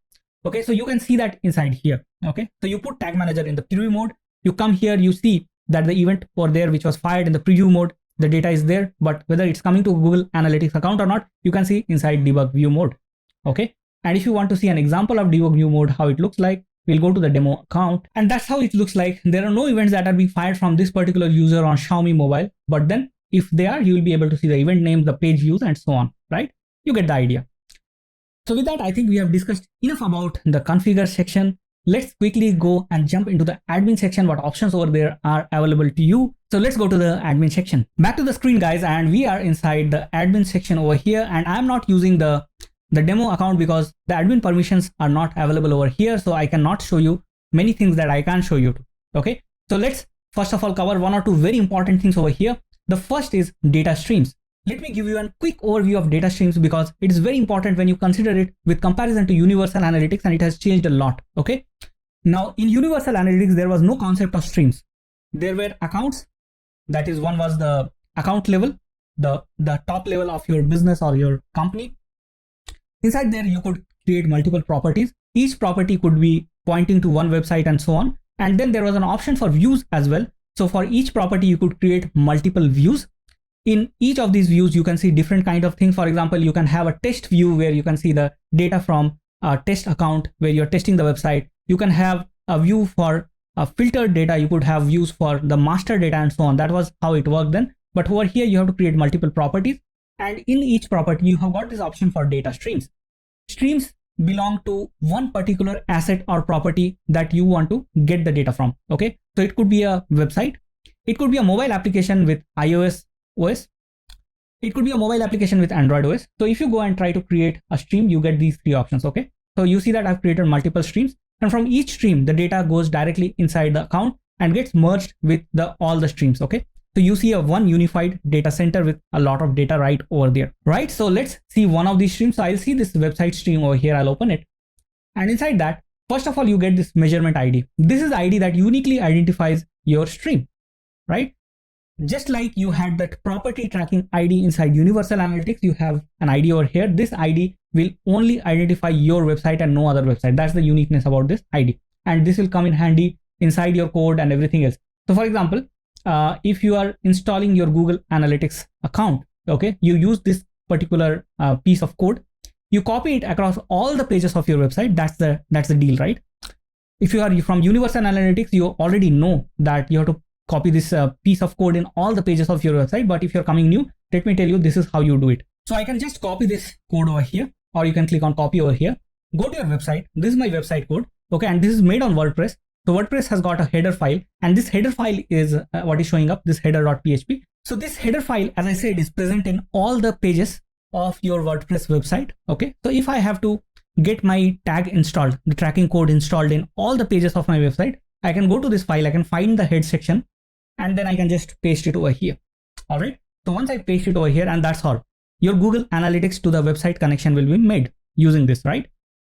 Okay, so you can see that inside here. Okay, so you put tag manager in the preview mode. You come here, you see that the event over there which was fired in the preview mode, the data is there, but whether it's coming to Google Analytics account or not, you can see inside debug view mode. Okay, and if you want to see an example of debug view mode, how it looks like, we'll go to the demo account and that's how it looks like. There are no events that are being fired from this particular user on Xiaomi mobile, but then if they are, you will be able to see the event name, the page views and so on, right? You get the idea. So with that, I think we have discussed enough about the configure section. Let's quickly go and jump into the admin section. What options over there are available to you. So let's go to the admin section. Back to the screen guys, and we are inside the admin section over here, and I'm not using the demo account because the admin permissions are not available over here. So I cannot show you many things that I can show you. Okay, so let's first of all cover one or two very important things over here. The first is data streams. Let me give you a quick overview of data streams because it is very important when you consider it with comparison to Universal Analytics, and it has changed a lot. Okay, now in Universal Analytics, there was no concept of streams. There were accounts. That is, one was the account level, the top level of your business or your company. Inside there, you could create multiple properties. Each property could be pointing to one website and so on. And then there was an option for views as well. So for each property, you could create multiple views. In each of these views, you can see different kind of things. For example, you can have a test view where you can see the data from a test account where you're testing the website. You can have a view for filtered data. You could have views for the master data and so on. That was how it worked then. But over here, you have to create multiple properties. And in each property, you have got this option for data streams. Streams belong to one particular asset or property that you want to get the data from. Okay, so it could be a website. It could be a mobile application with iOS OS. It could be a mobile application with Android OS. So if you go and try to create a stream, you get these three options. Okay, so you see that I've created multiple streams, and from each stream, the data goes directly inside the account and gets merged with all the streams. Okay, so you see a one unified data center with a lot of data right over there, right? So let's see one of these streams. So I'll see this website stream over here. I'll open it. And inside that, first of all, you get this measurement ID. This is ID that uniquely identifies your stream, right? Just like you had that property tracking ID inside Universal Analytics, you have an ID over here. This ID will only identify your website and no other website. That's the uniqueness about this ID. And this will come in handy inside your code and everything else. So for example, if you are installing your Google Analytics account, okay, you use this particular piece of code, you copy it across all the pages of your website. That's the deal, right? If you are from Universal Analytics, you already know that you have to copy this piece of code in all the pages of your website. But if you're coming new, let me tell you, this is how you do it. So I can just copy this code over here, or you can click on copy over here, go to your website. This is my website code. Okay, and this is made on WordPress. So WordPress has got a header file, and this header file is what is showing up, this header.php. So this header file, as I said, is present in all the pages of your WordPress website. Okay, so if I have to get my tag installed, the tracking code installed in all the pages of my website, I can go to this file, I can find the head section, and then I can just paste it over here. All right, so once I paste it over here, and that's all, your Google Analytics to the website connection will be made using this, right?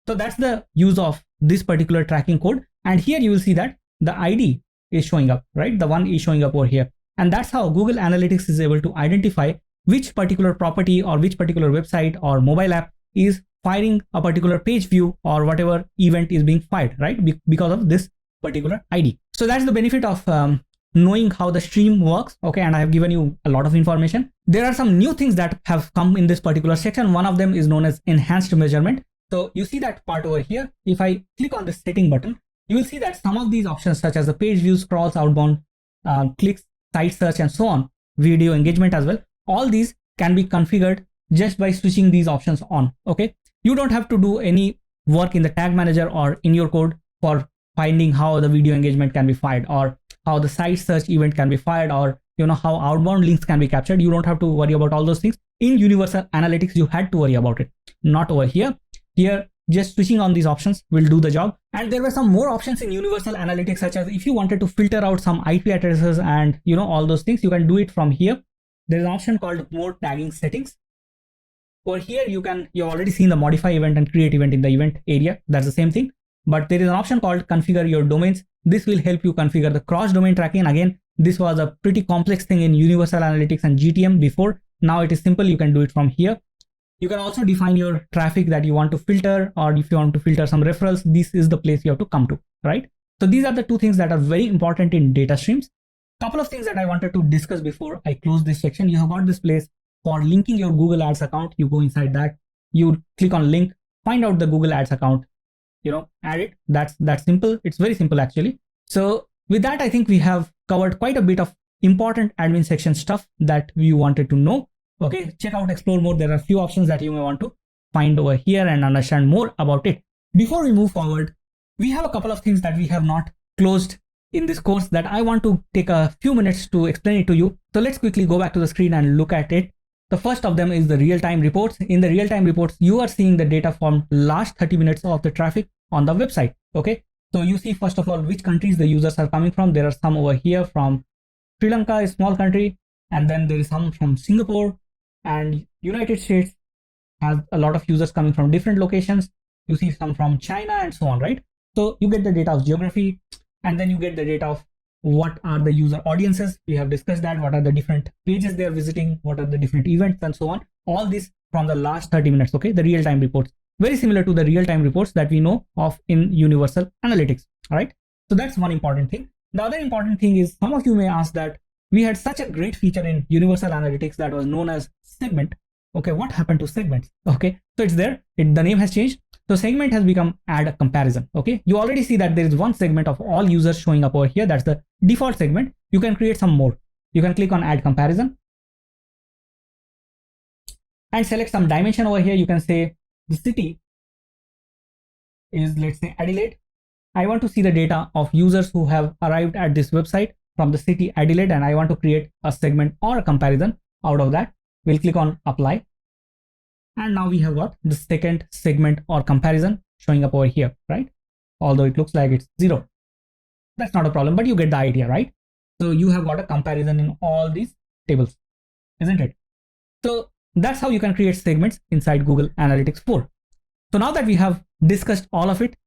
So that's the use of this particular tracking code. And here you will see that the ID is showing up, right? The one is showing up over here. And that's how Google Analytics is able to identify which particular property or which particular website or mobile app is firing a particular page view or whatever event is being fired, right? Because of this particular ID. So that's the benefit of knowing how the stream works. Okay, and I have given you a lot of information. There are some new things that have come in this particular section. One of them is known as enhanced measurement. So you see that part over here. If I click on the setting button, you will see that some of these options such as the page views, scrolls, outbound, clicks, site search, and so on, video engagement as well, all these can be configured just by switching these options on. Okay, you don't have to do any work in the tag manager or in your code for finding how the video engagement can be fired, or how the site search event can be fired, or how outbound links can be captured. You don't have to worry about all those things. In Universal Analytics, you had to worry about it, not over here. Here, just switching on these options will do the job. And there were some more options in Universal Analytics, such as if you wanted to filter out some IP addresses and all those things, you can do it from here. There is an option called more tagging settings. Over here, you've already seen the modify event and create event in the event area. That's the same thing. But there is an option called configure your domains. This will help you configure the cross domain tracking. And again, this was a pretty complex thing in Universal Analytics and GTM before. Now it is simple. You can do it from here. You can also define your traffic that you want to filter, or if you want to filter some referrals, this is the place you have to come to, right? So these are the two things that are very important in data streams. Couple of things that I wanted to discuss before I close this section. You have got this place for linking your Google Ads account. You go inside that, you click on link, find out the Google Ads account, add it. That's simple. It's very simple actually. So with that, I think we have covered quite a bit of important admin section stuff that we wanted to know. Okay, check out explore more. There are a few options that you may want to find over here and understand more about it. Before we move forward, we have a couple of things that we have not closed in this course that I want to take a few minutes to explain it to you. So let's quickly go back to the screen and look at it. The first of them is the real-time reports. In the real-time reports, you are seeing the data from last 30 minutes of the traffic on the website. Okay, so you see first of all which countries the users are coming from. There are some over here from Sri Lanka, a small country, and then there is some from Singapore, and United States has a lot of users coming from different locations. You see some from China and so on, right? So you get the data of geography, and then you get the data of what are the user audiences. We have discussed that, what are the different pages they are visiting, what are the different events and so on. All this from the last 30 minutes, okay? The real-time reports, very similar to the real-time reports that we know of in Universal Analytics, all right? So that's one important thing. The other important thing is, some of you may ask that we had such a great feature in Universal Analytics that was known as segment. Okay, what happened to segments? Okay, so it's there. The name has changed. So segment has become add a comparison. Okay, you already see that there is one segment of all users showing up over here. That's the default segment. You can create some more. You can click on add comparison and select some dimension over here. You can say the city is, let's say, Adelaide. I want to see the data of users who have arrived at this website from the city Adelaide, and I want to create a segment or a comparison out of that. We'll click on apply. And now we have got the second segment or comparison showing up over here, right? Although it looks like it's 0. That's not a problem, but you get the idea, right? So you have got a comparison in all these tables, isn't it? So that's how you can create segments inside Google Analytics 4. So now that we have discussed all of it,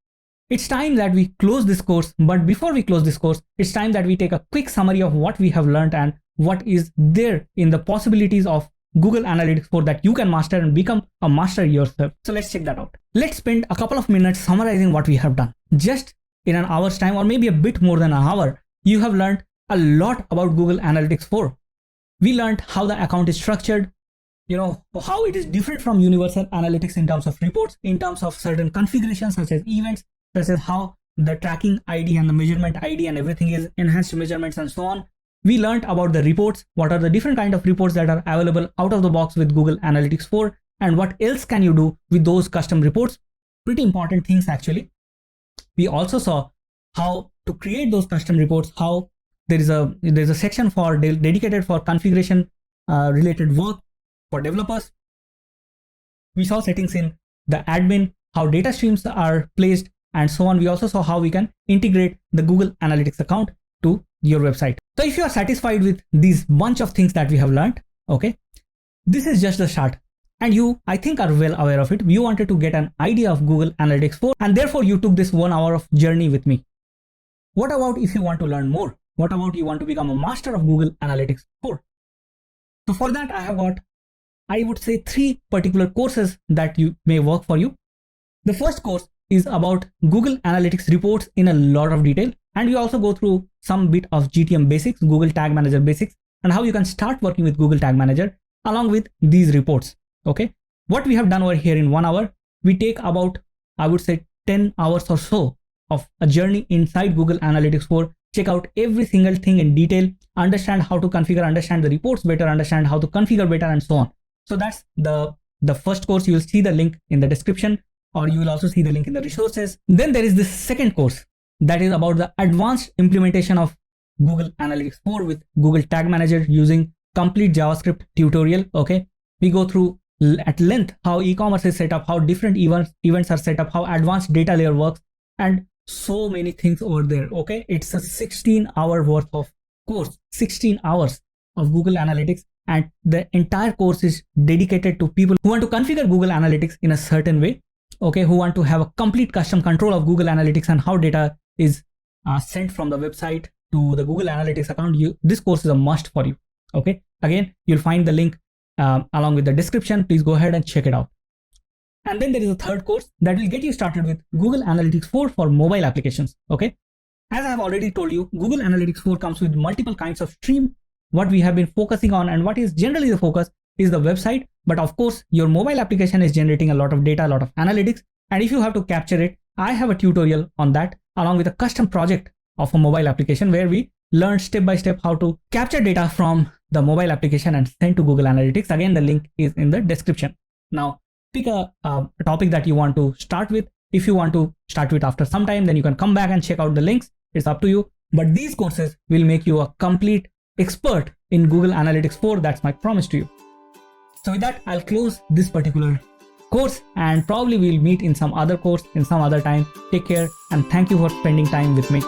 it's time that we close this course. But before we close this course, it's time that we take a quick summary of what we have learned and what is there in the possibilities of Google Analytics 4 that you can master and become a master yourself. So let's check that out. Let's spend a couple of minutes summarizing what we have done. Just in an hour's time, or maybe a bit more than an hour, you have learned a lot about Google Analytics 4. We learned how the account is structured, how it is different from Universal Analytics in terms of reports, in terms of certain configurations such as events, such as how the tracking ID and the measurement ID and everything is enhanced measurements and so on. We learned about the reports, what are the different kind of reports that are available out of the box with Google Analytics 4, and what else can you do with those custom reports. Pretty important things actually. We also saw how to create those custom reports, how there's a section for dedicated for configuration related work for developers. We saw settings in the admin, how data streams are placed and so on. We also saw how we can integrate the Google Analytics account to your website. So if you are satisfied with these bunch of things that we have learned, okay, this is just the start. And you, I think, are well aware of it. You wanted to get an idea of Google Analytics 4, and therefore you took this 1 hour of journey with me. What about if you want to learn more? What about you want to become a master of Google Analytics 4? So for that, I have got, I would say, 3 particular courses that you may work for you. The first course is about Google Analytics reports in a lot of detail. And we also go through some bit of GTM basics, Google Tag Manager basics, and how you can start working with Google Tag Manager along with these reports. Okay. What we have done over here in 1 hour, we take about, I would say, 10 hours or so of a journey inside Google Analytics 4, check out every single thing in detail, understand how to configure, understand the reports better, understand how to configure better, and so on. So that's the first course. You will see the link in the description, or you will also see the link in the resources. Then there is this second course. that is about the advanced implementation of Google Analytics 4 with Google Tag Manager using complete JavaScript tutorial. Okay, we go through at length how e-commerce is set up, how different events are set up, how advanced data layer works, and so many things over there. Okay, it's a 16-hour worth of course, 16 hours of Google Analytics, and the entire course is dedicated to people who want to configure Google Analytics in a certain way. Okay, who want to have a complete custom control of Google Analytics and how data is sent from the website to the Google Analytics account. This course is a must for you. Okay, again, you'll find the link along with the description. Please go ahead and check it out. And then there is a third course that will get you started with Google Analytics 4 for mobile applications. Okay, as I have already told you, Google Analytics 4 comes with multiple kinds of stream. What we have been focusing on and what is generally the focus is the website. But of course, your mobile application is generating a lot of data, a lot of analytics. And if you have to capture it, I have a tutorial on that along with a custom project of a mobile application where we learn step by step how to capture data from the mobile application and send to Google Analytics. Again, the link is in the description. Now, pick a topic that you want to start with. If you want to start with after some time, then you can come back and check out the links. It's up to you. But these courses will make you a complete expert in Google Analytics 4. That's my promise to you. So with that, I'll close this particular course and probably we'll meet in some other course in some other time. Take care and thank you for spending time with me.